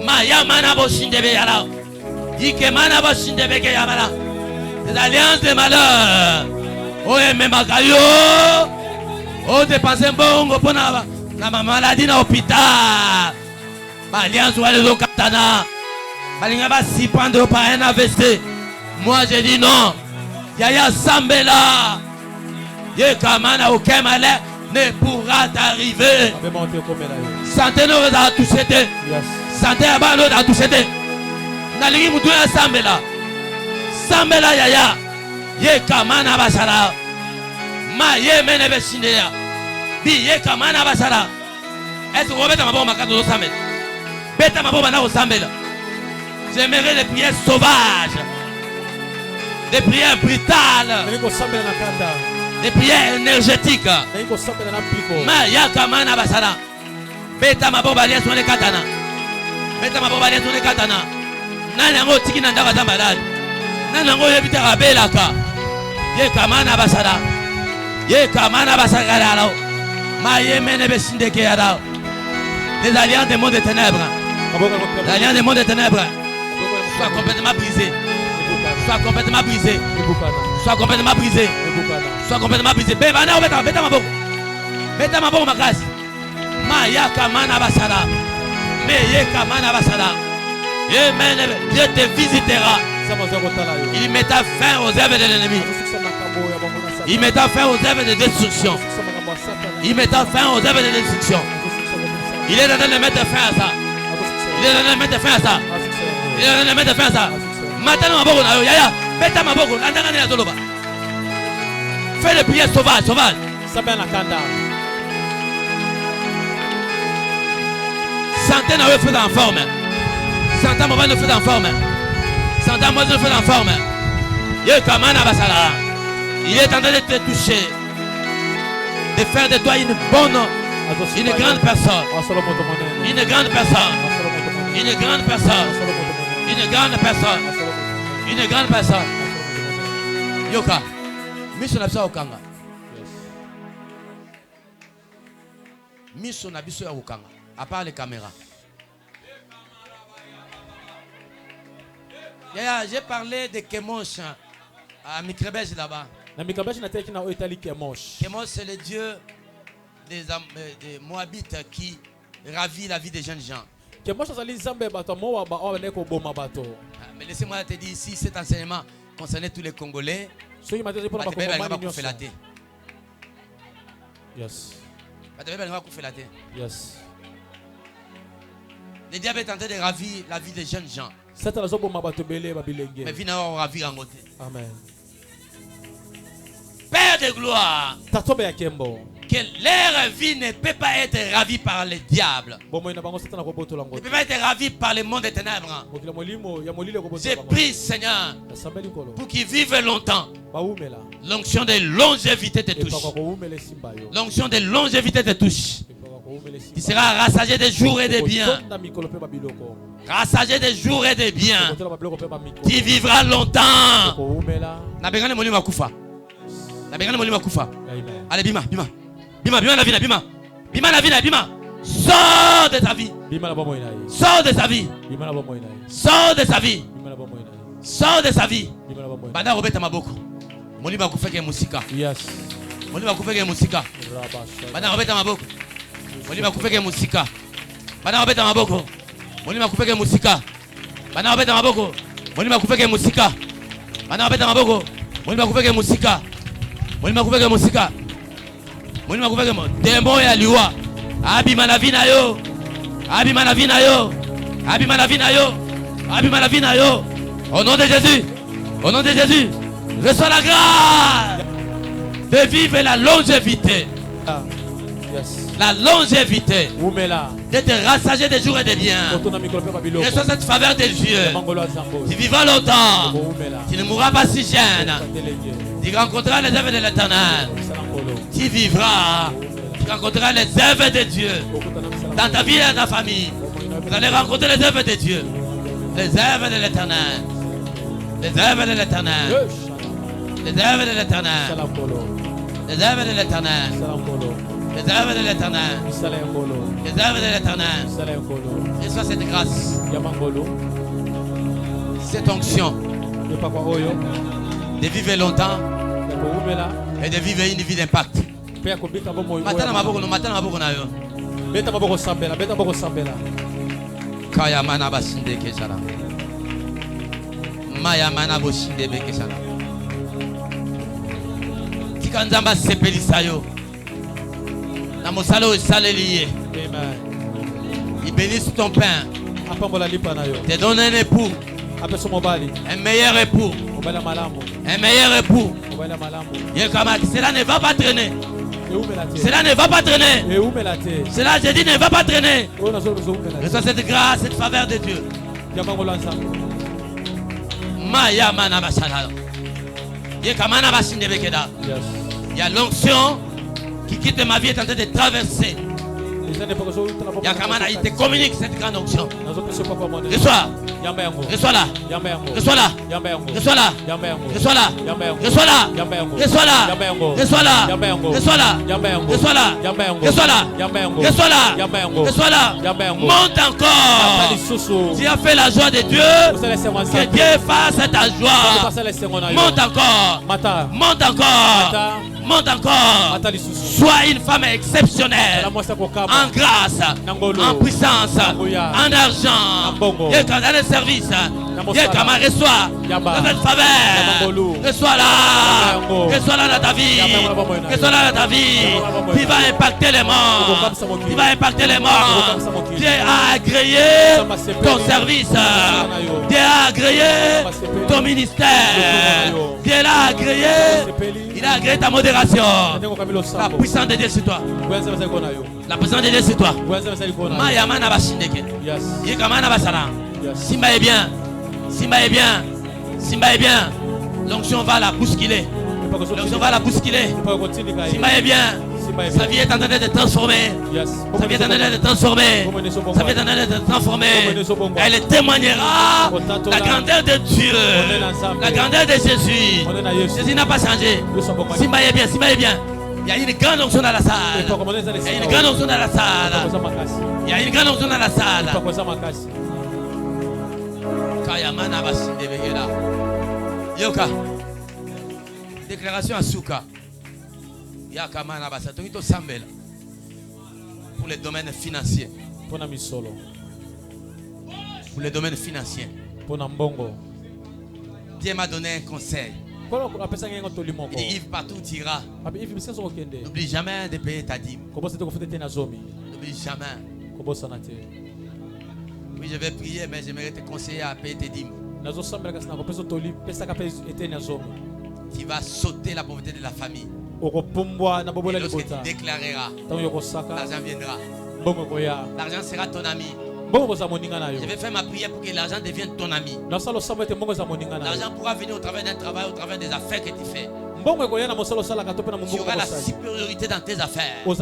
Mayamana boshindebe yala. Ikemana boshindebe ke yamala. Des alliances de malheur. Oye memakayo. O dépenser bongo pona na maladie na hôpital. Alliance wale zokatana. Balinga ba si prendre par un AVC. Moi j'ai dit non. Yaya Sambela. Ye kamana aucun malheur ne pourra t'arriver. Santé ne va toucher. Santé ne va toucher. Nalingi mutu ya Sambela. Sambela yaya. Ye kamana basara. Ma ye mene beshindeya. Bi ye kamana basara. Est-ce que vous mettez ma bombe à 4 Sambela? Bête ma bombe à Sambela. J'aimerais des prières sauvages. Des prières brutales. Des prières énergétiques. Ma yakamana basara. Beta maboba liya sone katana. Beta maboba liya sone katana. Nana ngo tiki nanda kata malade. Nana ngo yebita kabelaka. Ye kamana basara. Ye kamana basara lao. Ma yemene besindeke yala. Des alliances des mondes des ténèbres. Les alliances des mondes des ténèbres. Sois complètement brisé. Sois complètement brisé. Sois complètement brisé. Sois complètement brisé. Bébana, beta ma boque. Beta ma boque, ma classe. Ma yaka mana basara. Me yeka mana basara. Dieu te visitera. Il mettra fin aux œuvres de l'ennemi. Il mettra fin aux œuvres de destruction. Il mettra fin aux œuvres de destruction. Il est en train de mettre fin à ça. Il est en train de mettre fin à ça. Il est en train de mettre fin à ça. Maintenant, ma boque, yaya. Beta ma boque. Fais les prières sauvages, sauvages. Santé n'a pas fait en forme. Santé n'a pas fait en forme. Santé n'a pas fait en forme. Il est en train de te toucher. De faire de toi une bonne, une grande personne. Une grande personne. Une grande personne. Une grande personne. Une grande personne. Yoka. Mission na okanga. Mission na biso ya okanga. À part les caméras. J'ai parlé de Kemosh à Mikrabej là-bas. Kemosh c'est le dieu des Moabites qui ravit la vie des jeunes gens. Mais laissez-moi te dire ici, cet enseignement concernait tous les Congolais. Yes. Yes. Le diable est en train de ravir la vie des jeunes gens. Mais viens ravir en côté. Amen. Père de gloire, que leur vie ne peut pas être ravie par le diable. Ne peut pas être ravie par le monde des ténèbres. Je prie, Seigneur, pour qu'ils vivent longtemps. L'onction de longévité te touche. L'onction de longévité te touche. Tu seras rassasié des jours et des biens. Rassasié des jours et des biens. Tu vivras longtemps. Allez, bima, bima. Bima, bima la vie, bima. Bima la vie, bima. Sors de ta vie. Sors de sa vie. Sors de sa vie. Sors de sa vie. Banda Robert Maboko. Moni ba kufeke musika. Yes. Moni ba kufeke musika. Banda Robert Maboko. Moni ba kufeke musika. Banda Robert Maboko. Moni ba kufeke musika. Banda Robert Maboko. Moni ba kufeke musika. Banda Robert Maboko. Moni ba kufeke musika. Moni ba kufeke musika. Moni ba kufeke mo. Demo ya liwa. Abima na vina yo. Abima na vina yo. Abima na vina yo. Abima na vina yo. Au nom de Jésus. Au nom de Jésus. Reçois la grâce de vivre la longévité. Yes. La longévité. D'être rassasié des jours et des biens. Reçois cette faveur de Dieu. Tu vivras longtemps. Tu ne mourras pas si jeune. Tu rencontreras les œuvres de l'Éternel. Tu vivras. Tu rencontreras les œuvres de Dieu. Dans ta vie et dans ta famille. Vous allez rencontrer les œuvres de Dieu. Les œuvres de l'Éternel. Les œuvres de l'Éternel. Les œuvres de l'Éternel. Les œuvres de l'Éternel. Les œuvres de l'Éternel. Les œuvres de l'Éternel. Reçois cette grâce. Cette onction. De vivre longtemps. Et de vivre une vie d'impact. Matana maboko no matana maboko na yo. Beta maboko sambela, beta maboko sambela. Kaya mana basinde kesala. Maya mana boshinde be kesala. Tika nzamba sepelisa yo. Na mosalo esaleliye. Amen. Il bénisse ton pain. Apambola lipa na yo. Te donne un époux. Apeso mobali. Un meilleur époux. Obala malamu. Un meilleur époux. Obala malamu. Cela ne va pas traîner. Cela ne va pas traîner. Cela, je dis, ne va pas traîner. Reçois cette grâce, cette faveur de Dieu. Maya mana bashala. Yekamana basinde bekeda. Il y a l'onction qui quitte ma vie est en train de traverser. Yakamana, il te communique cette grande onction. Reçois. Reçois-la. Reçois-la. Reçois-la. Reçois-la. Reçois-la. Reçois-la. Reçois-la. Reçois-la. Reçois-la. Reçois-la. Reçois-la. Reçois-la. Monte encore. Tu as fait la joie de Dieu. Que Dieu fasse ta joie. Monte encore. Monte encore. Monte encore. Sois une femme exceptionnelle. En grâce, en puissance, en argent. Et quand dans le service, reçois cette faveur. Reçois-la. Reçois-la dans ta vie. Reçois-la dans ta vie. Tu vas impacter les morts. Tu vas impacter les morts. Dieu a agréé ton service. Dieu a agréé ton ministère. Dieu l'a agréé. Il a agréé ta modération. La puissance de Dieu sur toi. La puissance de Dieu sur toi. Mayamana basindeke. Yekamana basara. Simba est bien. Simba est bien. Simba est bien. L'onction va la bousculer. L'onction va la bousculer. Simba est bien. Sa vie est en train de transformer. Sa vie est en train de transformer. Sa vie est en train de transformer. Elle témoignera la grandeur de Dieu. La grandeur de Jésus. Jésus n'a pas changé. Simba est bien. Simba est bien. Il y a une grande onction dans la salle. Il y a une grande onction dans la salle. Il y a une grande onction dans la salle. Kayamana basinde begela. Yoka. Déclaration à Souka. Yakamana basatongi to sambela. Pour les domaines financiers. pour le domaine financier. Dieu m'a donné un conseil. Il dit, Yves, partout où tu iras, n'oublie jamais de payer ta dîme. N'oublie jamais. Oui, je vais prier, mais j'aimerais te conseiller à payer tes dîmes. Tu vas sauter la pauvreté de la famille. Et lorsque tu déclareras, l'argent viendra. L'argent sera ton ami. Je vais faire ma prière pour que l'argent devienne ton ami. L'argent pourra venir au travers d'un travail, au travers des affaires que tu fais. Tu auras la supériorité dans tes affaires. Ce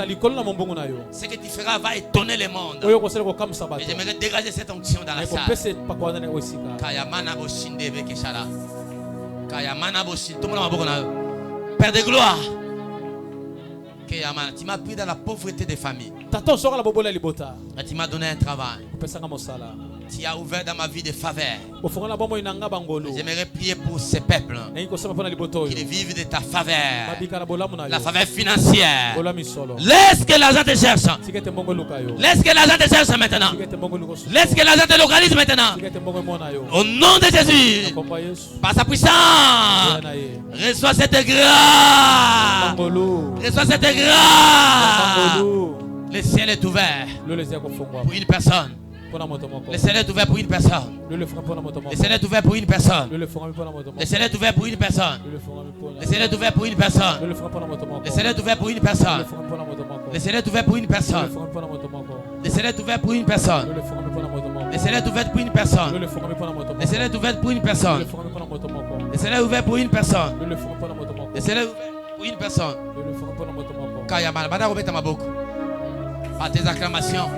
que tu feras va étonner le monde. Et j'aimerais dégager cette onction dans la salle. Père de gloire, tu m'as pris dans la pauvreté des familles. Et tu m'as donné un travail. Tu as ouvert dans ma vie des faveurs. J'aimerais prier pour ces peuples qui vivent de ta faveur, la faveur financière. Laisse que l'argent te cherche. Laisse que l'argent te cherche maintenant. Laisse que l'argent te localise maintenant. Au nom de Jésus, par sa puissance, reçois cette grâce. Reçois cette grâce. Le ciel est ouvert pour une personne. Le ciel est ouvert pour une personne. Le ciel est ouvert pour une personne. Le ciel est ouvert pour une personne. Le ciel est ouvert pour une personne. Le ciel est ouvert pour une personne. Le ciel est ouvert pour une personne. Le ciel est ouvert pour une personne. Le ciel est ouvert pour une personne. Le ciel est ouvert pour une personne. Le ciel est ouvert pour une personne. Le ciel est ouvert pour une personne. Kayama, par tes acclamations,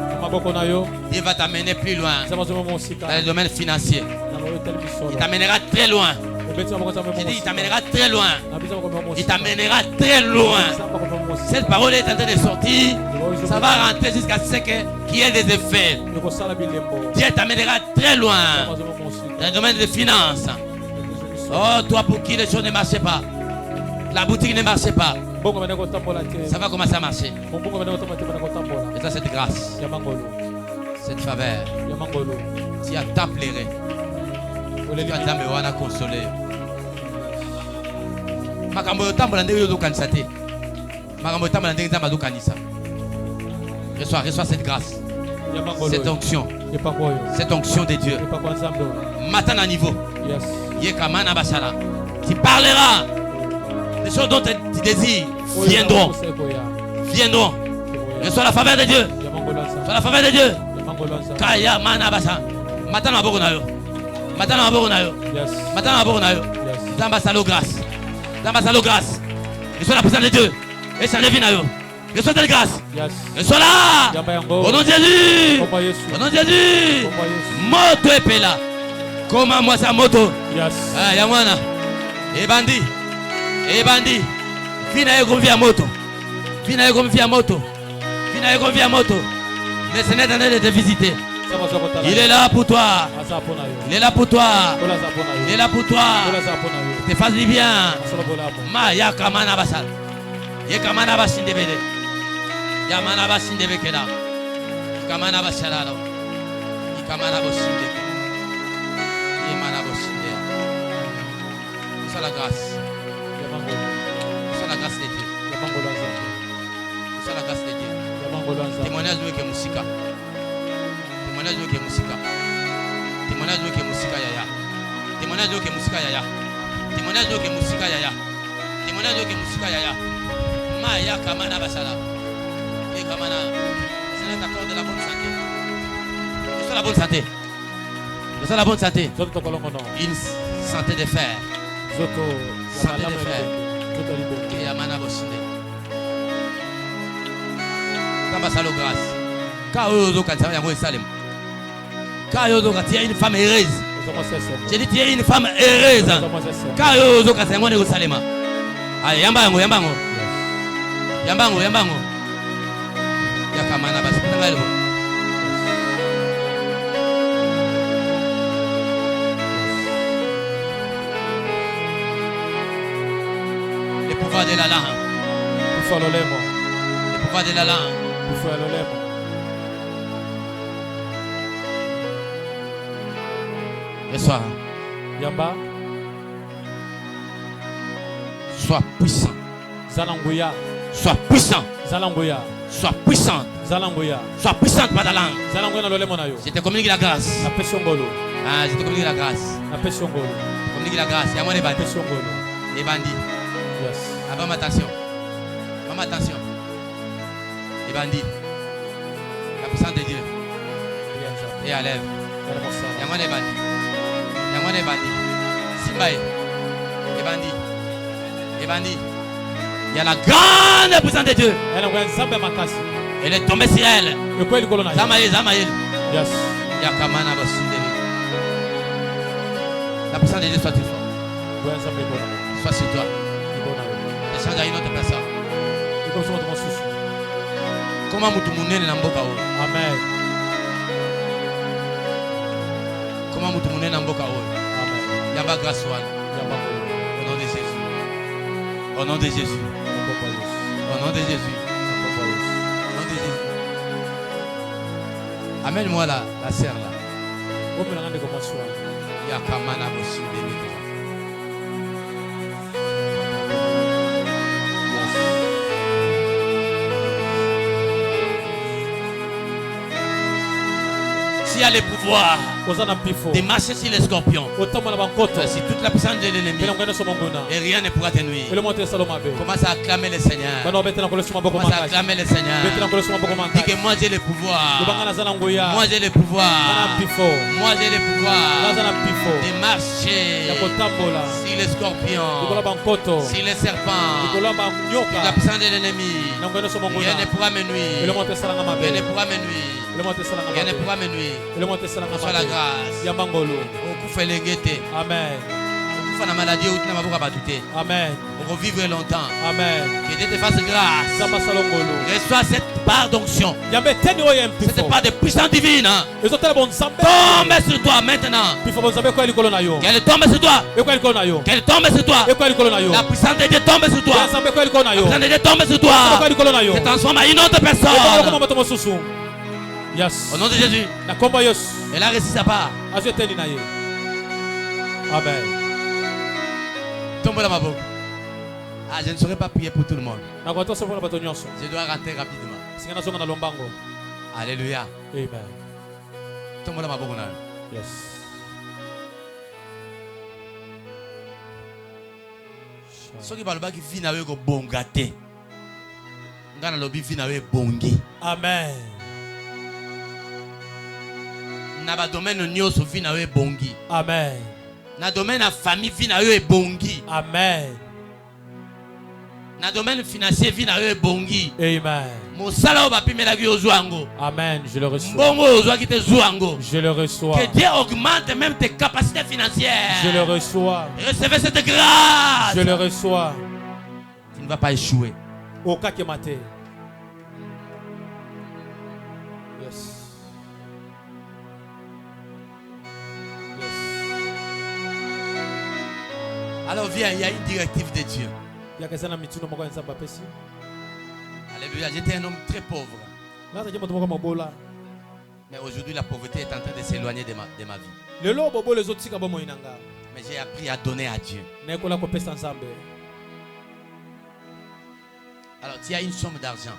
Dieu va t'amener plus loin dans le domaine financier. Il t'amènera très loin. J'ai dit, il t'amènera très loin. Il t'amènera très loin. Cette parole est en train de sortir. Ça va rentrer jusqu'à ce qu'il y ait des effets. Dieu t'amènera très loin dans le domaine des finances. Oh, toi pour qui les choses ne marchaient pas, la boutique ne marchait pas, ça va commencer à marcher. Et ça, cette grâce, cette faveur, tu as t'appelé. Tu as t'amené consolé. Reçois cette grâce, cette onction de Dieu. Matin à niveau, tu parleras. Les choses dont tu désires viendront. Viendront. Reçois la faveur de Dieu. Reçois la faveur de Dieu. Kaya manabasa. Matana abogonayo. Matana abogonayo. Matana abogonayo. Dambasalo grâce. Dambasalo grâce. Reçois la présence de Dieu. Et ça devine ayo. Reçois cette grâce. Reçois là. Au nom de Jésus. Au nom de Jésus. Moto epela. Comment moi ça moto. Ah yamwana. Et bandit. Et bandit, vina yego via moto. Vina yego via moto. Vina yego via moto. Le Seigneur est en train de te visiter. Il est là pour toi. Il est là pour toi. Il est là pour toi. Te fasses du bien. Ma ya kamana basal. Ye kamana basinde bede. Yamana basinde bekeda. Kamana basala. Kamana basinde. Yemana basinde. C'est la grâce. C'est la grâce de Dieu. C'est la grâce de Dieu. Témoignage de Musika. Témoignage de Musika. Témoignage de Musika Yaya. Témoignage de Musika Yaya. Témoignage de Musika Yaya. Témoignage de Musika Yaya. Maya Kamana Basala. Et Kamana. C'est l'accord de la bonne santé. C'est la bonne santé. C'est la bonne santé. Une santé de fer. Santé de fer. Et Amana Bosinde. Tambasalo grâce. Kaozo Kataya Moïsalem. Kaozo Katia une femme heureuse. J'ai dit tu es une femme heureuse. Kaozo Kataya Moïsalem. Allez, Yambango, Yambango. Yambango, Yambango. Yakamana Basinde. Le pouvoir de la langue. Le pouvoir de la langue. Reçois. Yamba. Sois puissant. Zalangoya. Sois puissant. Zalangoya. Sois puissante. Zalangoya. Sois puissante par ta langue. Zalangoya na lolemo na yo. Je te communique la grâce. Na pesongolo. Ah, je te communique la grâce. Na pesongolo. Communique la grâce. Y'a moi les bandits. Pesongolo. Les bandits. Yes. Ah, bonne attention. Bonne attention. Les bandits. La puissance de Dieu. Et à l'œuvre. Y'a moi les bandits. Y'a moi les bandits. Simbaï. Les bandits. Les bandits. Il y a la grande puissance de Dieu. Elle est tombée sur elle. Zamaïl, Zamaïl. Yes. Yakamana Bosindeli. La puissance de Dieu soit fort. Sois sur toi. Échange à une autre personne. Comment vous tournez dans Mboka? Amen. Comment vous tournez dans Mboka? Amen. Yamba grâce. Au nom de Jésus. Au nom de Jésus. Au nom de Jésus. Au nom de Jésus. Amène-moi la sœur là. Yakamana Bosindeli. S'il y a les pouvoirs de marcher sur les scorpions, si toute la puissance de l'ennemi et rien ne pourra te nuire, commence à acclamer le Seigneur. Commence à acclamer le Seigneur. Dis que moi j'ai le pouvoir. Moi j'ai le pouvoir. Moi j'ai le pouvoir de marcher sur les scorpions, sur les serpents. La puissance de l'ennemi, rien ne pourra me nuire. Rien ne pourra me nuire. Rien ne pourra me nuire. Reçois la grâce. Amen. Amen. Pour revivre longtemps. Amen. Que Dieu te fasse grâce. Reçois cette part d'onction. Cette part de puissance divine. Tombe sur toi maintenant. Qu'elle tombe sur toi. Qu'elle tombe sur toi. La puissance de Dieu tombe sur toi. La puissance de Dieu tombe sur toi. Se transforme en une autre personne. Yes. Au nom de Jésus. Elle a reçu sa part. Amen. Tombe dans ma bouche. Ah, je ne saurais pas prier pour tout le monde. Je dois rentrer rapidement. Alléluia. Amen. Tombe dans ma bouche. Yes. Ceux qui parlent pas qui vivent dans le bon gâté. Dans le lobby vivent dans le bongi. Amen. Na ba domaine nyonso vi na yo ebongi. Amen. Na domaine na famille vi na yo ebongi. Amen. Na domaine financier vi na yo ebongi. Amen. Mosala o bapimela ki ozwango. Amen, je le reçois. Mbongo ozwa ki te zwango. Je le reçois. Que Dieu augmente même tes capacités financières. Je le reçois. Recevez cette grâce. Je le reçois. Tu ne vas pas échouer. Au cas que maté. Alors viens, il y a une directive de Dieu. Alléluia, j'étais un homme très pauvre. Mais aujourd'hui, la pauvreté est en train de s'éloigner de ma vie. Mais j'ai appris à donner à Dieu. Alors, tu as une somme d'argent.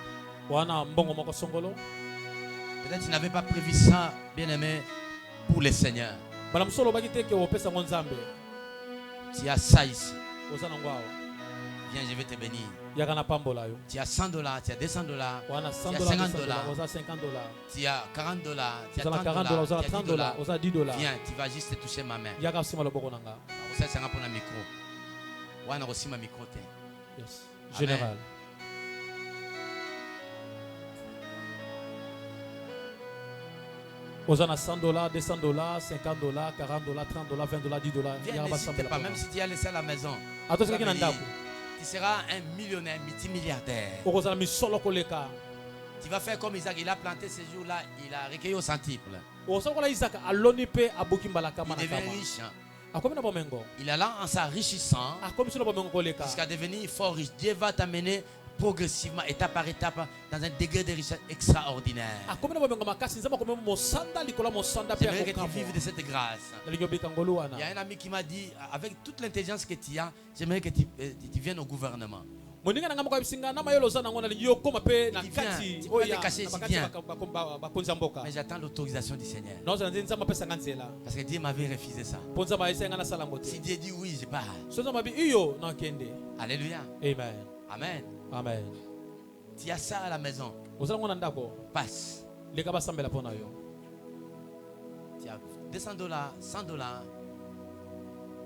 Peut-être que tu n'avais pas prévu ça, bien aimé, pour le Seigneur. Tu as ça ici. Viens, je vais te bénir. Tu as $100, tu as $200, tu as $50, tu as $40, tu as $30, tu as $10. Viens, tu vas juste te toucher ma main. Ça, c'est un micro. On a reçu ma micro. Général. Aux $100, $200, $50, $40, $30, $20, $10. Viens, n'hésite pas, même si tu as laissé à la maison. Tu seras un millionnaire, multimilliardaire. Tu vas faire comme Isaac, il a planté ce jour-là, il a recueilli au centuple. Il devient riche. Il alla en s'enrichissant jusqu'à devenir fort riche. Dieu va t'amener progressivement, étape par étape, dans un degré de richesse extraordinaire. J'aimerais que tu vives de cette grâce. Il y a un ami qui m'a dit, avec toute l'intelligence que tu as, j'aimerais que tu viennes au gouvernement. Mais j'attends l'autorisation du Seigneur. Parce que Dieu m'avait refusé ça. Si Dieu dit oui, je pars. Alléluia. Amen. Amen. Amen. Tu as ça à la maison. Passe. Tu as $200, $100,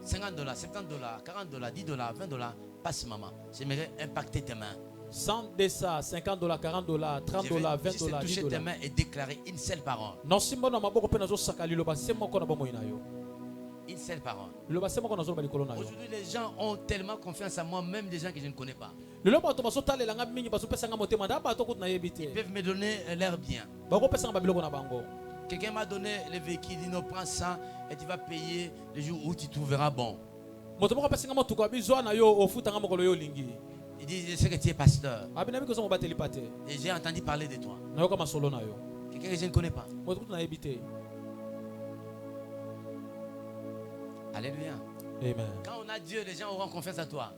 $50, $70, $40, $10, $20. Passe, maman. J'aimerais impacter tes mains. 100, $50, $40, $30, $20, toucher tes mains et déclarer une seule parole. Une seule parole. Aujourd'hui, les gens ont tellement confiance en moi, même des gens que je ne connais pas. Ils peuvent me donner leur bien. Quelqu'un m'a donné le véhicule, il dit non, prends ça et tu vas payer le jour où tu trouveras bon. Il dit, je sais que tu es pasteur. Et j'ai entendu parler de toi. Quelqu'un que je ne connais pas. Alléluia. Amen. Quand on a Dieu, les gens auront confiance en toi.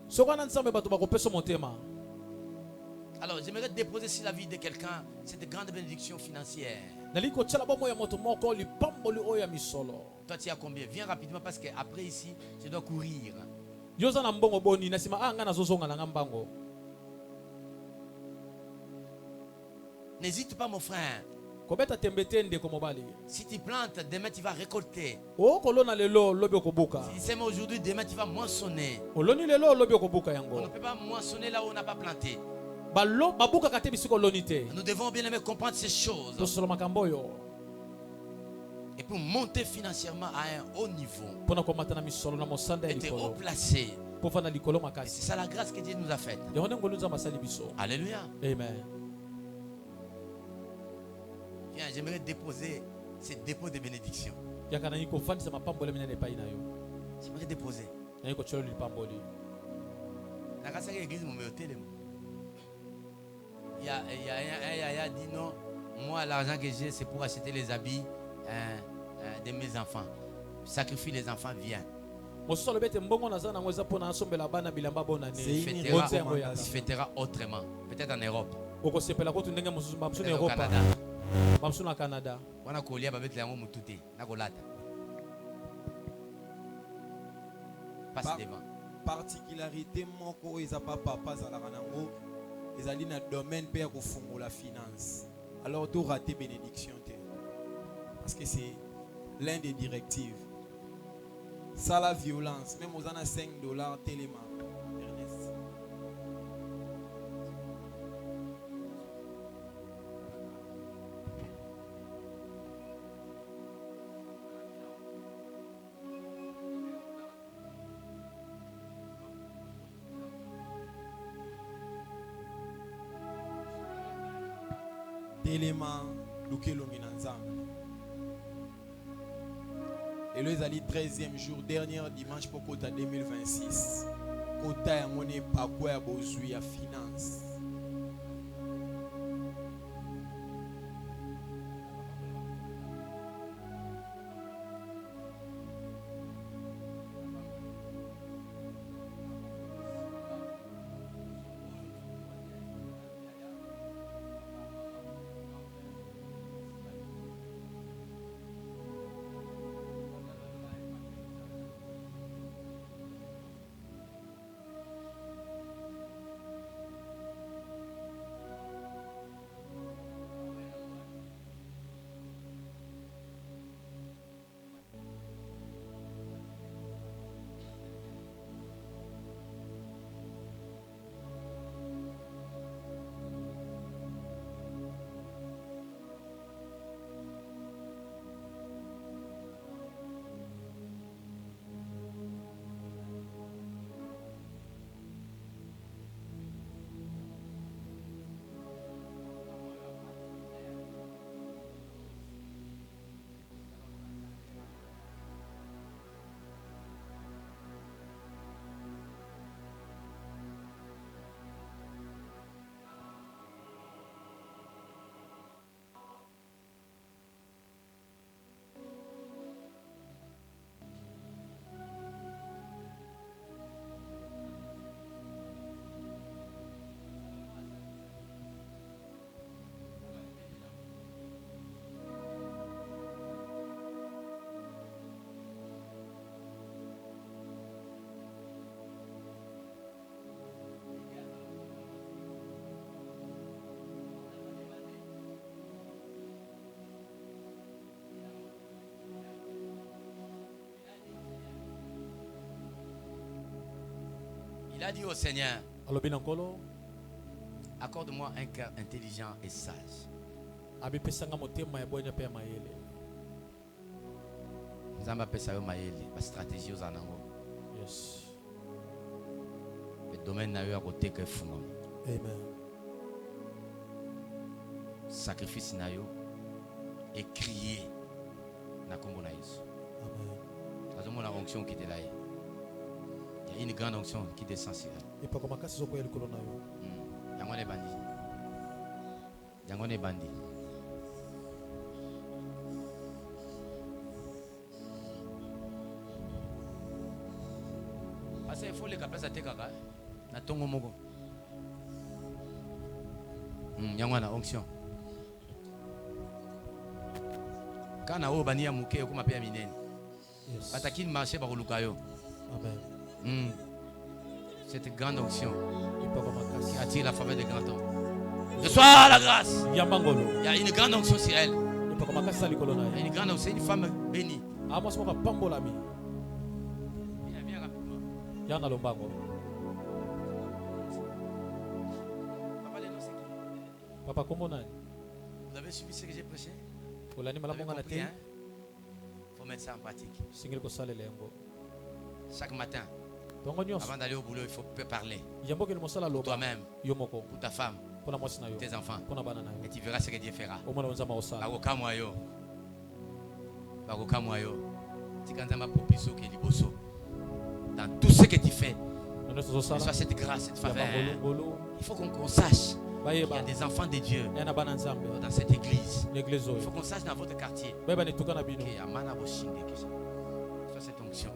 Alors, j'aimerais déposer sur la vie de quelqu'un cette grande bénédiction financière. Toi, tu as combien? Viens rapidement parce qu'après ici, je dois courir. N'hésite pas, mon frère. Si tu plantes, demain tu vas récolter. Si c'est aujourd'hui, demain tu vas moissonner. On ne peut pas moissonner là où on n'a pas planté. Nous devons bien aimer comprendre ces choses. Et pour monter financièrement à un haut niveau, être haut placé. C'est ça la grâce que Dieu nous a faite. Alléluia. Amen. Viens, j'aimerais déposer ces dépôts de bénédiction. J'aimerais déposer. Il y a dit non, moi l'argent que j'ai c'est pour acheter les habits de mes enfants. Sacrifie les enfants, viens. Il fêtera autrement. Peut-être en Europe. Peut-être au Canada. Passe devant. Particularité moko ezapa papa zalaka nango ezali na domaine pe ya kofungola finance. Alors tu raté bénédiction te. Parce que c'est l'un des directives. Ça la violence, même aux ana $5 téléma. Ernest. Téléma lukelongi na nzambe. Et le 13e jour, dernier dimanche pour Kota 2026. Kota ya mone pa kwa ya bozui ya finance. Il a dit au Seigneur, accorde-moi un cœur intelligent et sage. Nzamba pesa yo mayele, ba stratégie aux anango. Yes. Le domaine na yo a côté que fungam. Amen. Sacrifice na yo et crier na kombo na Yesu. Amen. Azomona la onction qui était là. Il y a une grande onction qui descend sur elle. Et pas comme kasi zoko yelikolo na yo. Yangone bandi. Yangone bandi. Il faut les capables à tekaka na tongo moko. Yangwana onction. Kana o bania muke ko mapea minene. Bataki marché ba koluka yo. Amen. Cette grande onction qui attire la faveur des grands hommes. Reçois la grâce. Il y a une grande onction sur elle. Il y a une grande onction, une femme bénie. Papa, comment on a? Vous avez suivi ce que j'ai prêché? Vous avez compris, hein? Il faut mettre ça en pratique. Chaque matin, avant d'aller au boulot, il faut parler. Pour toi-même, pour ta femme, pour tes enfants. Et tu verras ce que Dieu fera. Dans tout ce que tu fais, soit cette grâce, cette faveur. Il faut qu'on sache. Il y a des enfants de Dieu dans cette église. Il faut qu'on sache dans votre quartier qu'il y a soit cette onction.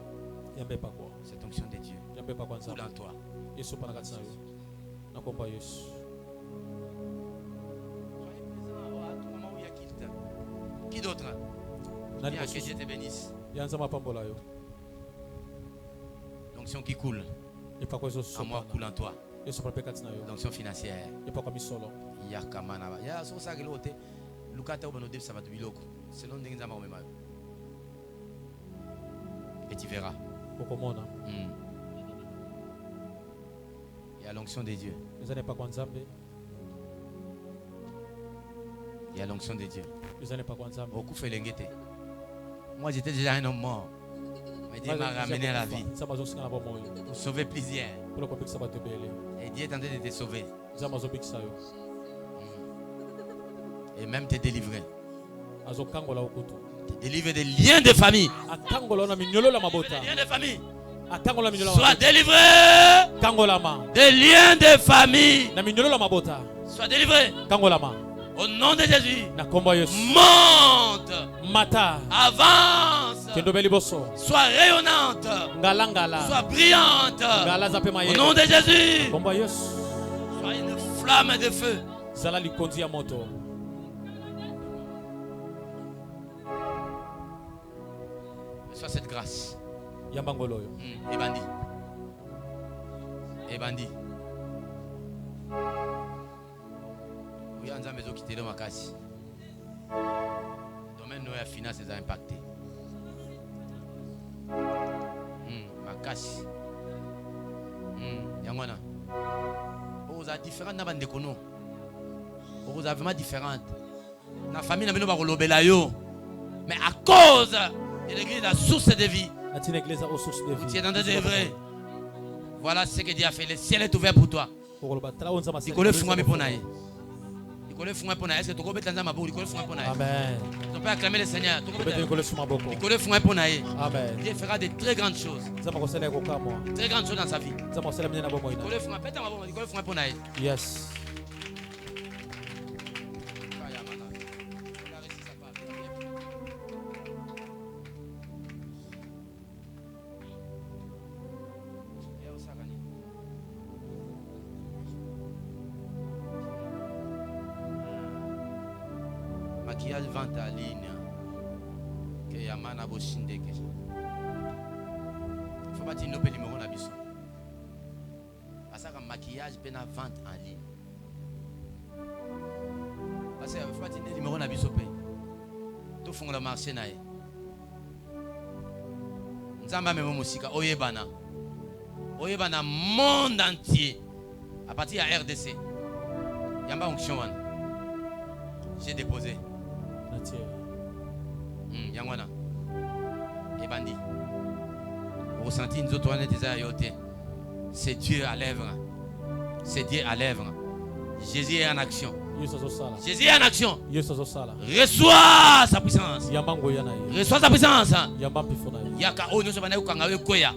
Cette onction de Dieu. Coule en toi. Qui d'autre? Que Dieu te bénisse. L'onction qui coule en moi coule en toi. L'onction financière. Et tu verras. Il y a l'onction de Dieu. Il y a l'onction de Dieu. Moi j'étais déjà un homme mort. Mais Dieu m'a ramené à la vie. Pour sauver plusieurs. Et Dieu est en train de te sauver. Et même te délivrer. Te délivrer des liens de famille. Des liens de famille. Sois délivré. Des liens de famille. Sois délivré. Au nom de Jésus. Monte. Avance. Sois rayonnante. Sois brillante. Au nom de Jésus. Sois une flamme de feu. Sois cette grâce. Et bandit. Et bandit. Oui, on a besoin de quitter le makasi. Le domaine de la finance est impacté. Makasi. Yangwana. Vous avez différentes dans de kono. Vous avez vraiment différentes. La famille n'a pas de yo. Mais à cause de l'église, la source de vie. Tu es dans des œuvres. Voilà ce que Dieu a fait. Le ciel est ouvert pour toi. Il connaît fumé pour naï. Il connaît fumé pour naï. Est-ce que tu connais dans ma bouche? Il connaît fumé pour naï. Amen. Tu peux acclamer le Seigneur. Il connaît fumé pour naï. Amen. Dieu fera de très grandes choses. Très grandes choses dans sa vie. Il connaît fumé. Peut-être il connaît fumé pour naï. Yes. Maquillage vente en ligne que Yamana Boshinde que il faut pas dire no numéro na biso parce que maquillage peut na vente en ligne parce que il faut pas dire numéro na biso pe tout font le marché na ye nzamba memo musika oyebana Oyeba na monde entier. À partir de RDC. Yamba onction wana. J'ai déposé. Yangwana. Et bandi. Vous ressentez une autre yote. C'est Dieu à l'œuvre. C'est Dieu à l'œuvre. Jésus est en action. Jésus est en action. Reçois sa puissance. Reçois sa puissance. Yaka o nyonso bana ukanga wekoya.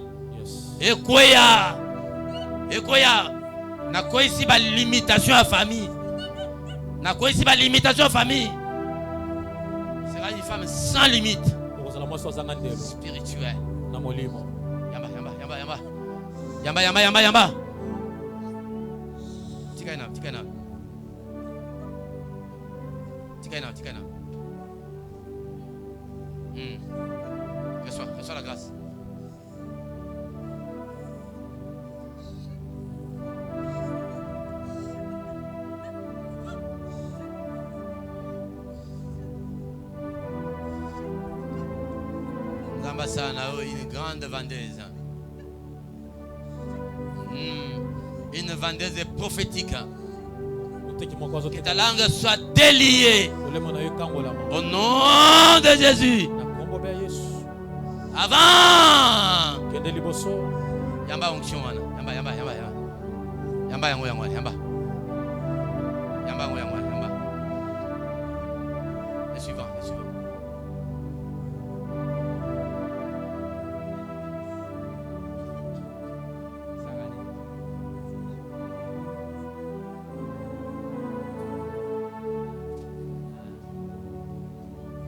Ekoya. Ekoya. Na ko ici ba limitation à famille. Na ko ici ba limitation à famille. Sera une femme sans limite. Spirituelle. Yamba. Tikaina. Reçois la grâce. Une grande vendeuse. Une vendeuse prophétique. Que ta langue soit déliée au nom de Jésus. Avant. Yamba onction wana. Yamba. Le suivant.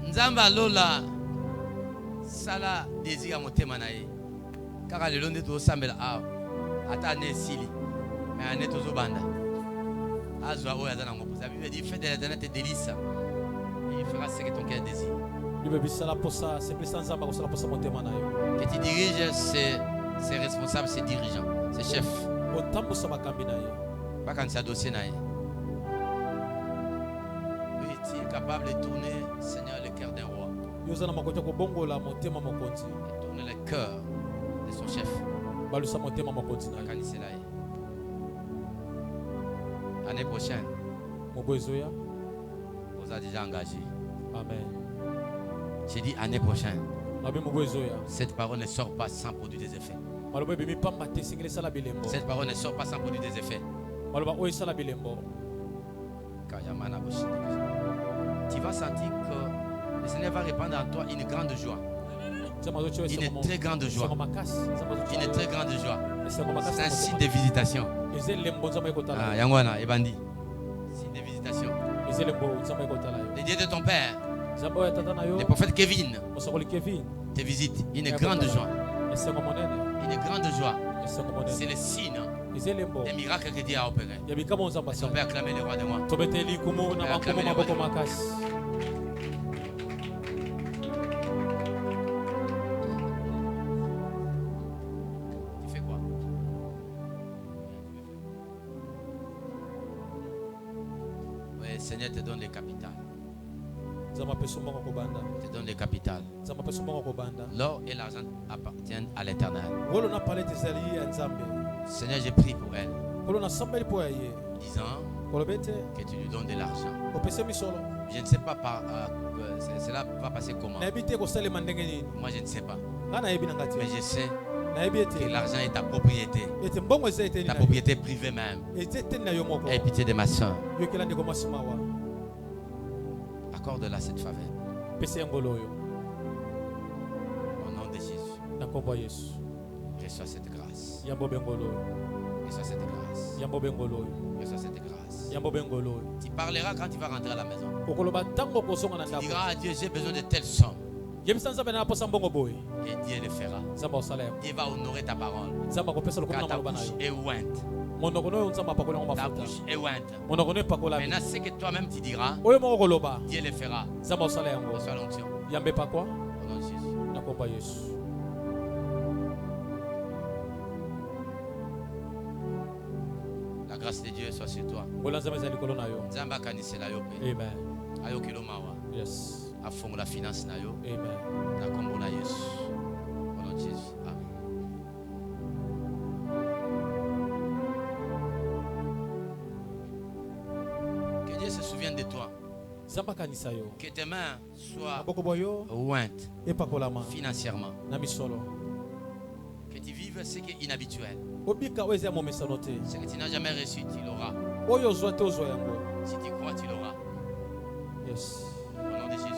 Nzamba lola sala désir à motema nae kaka lelo nde to sambela a ata ne sili mais ane tozo banda azwa oya zana ngopo ça veut dire fais de l'éternel tes délices il fera ce que ton cœur désire. Que tu diriges ses responsables, ses dirigeants, ses chefs. Pas quand ça dossier nae. Oui, tu es capable de tourner, Seigneur, le cœur d'un roi. Et tourner le cœur de son chef. L'année prochaine, vous êtes déjà engagé. Amen. J'ai dit année prochaine. Cette parole ne sort pas sans produire des effets. Cette parole ne sort pas sans produire des effets. Tu vas sentir que le Seigneur va répandre en toi une grande joie. Une très grande joie. Une très grande joie. C'est un signe de visitation. Yangwana, Ebandi. Signe de visitation. Le Dieu de ton père, le prophète Kevin, te visite. Une grande joie. Une grande joie. C'est le signe des miracles que Dieu a opéré. Son père acclamé le roi de moi. Tu fais quoi? Oui, le Seigneur te donne les capitales. Te donne les capitales. L'or et l'argent appartiennent à l'Éternel. Seigneur, j'ai pris pour elle, disant que tu lui donnes de l'argent. Je ne sais pas cela va passer comment. Moi, je ne sais pas. Mais je sais que l'argent est ta propriété. Ta propriété privée même. Aie pitié de ma soeur. Accorde-la cette faveur. Au nom de Jésus. Reçois cette grâce. Reçois cette grâce. Reçois cette grâce. Tu parleras quand tu vas rentrer à la maison. Tu diras à Dieu, j'ai besoin de telle somme. Et Dieu le fera. Dieu va honorer ta parole. Car ta bouche est ointe. Ta bouche est ointe. Maintenant, ce que toi-même tu diras, Dieu le fera. Reçois l'onction. Au nom de Jésus. La grâce de Dieu soit sur toi. Nzamba kanisela yo pe. Amen. Ayokelo mawa. Yes. Afongo la finance na yo. Amen. Na kombo na Yesu. Au nom de Jésus. Amen. Que tes mains soient ointes financièrement. Que tu vives ce qui est inhabituel. Ce que tu n'as jamais reçu, tu l'auras. Si tu crois, tu l'auras. Yes.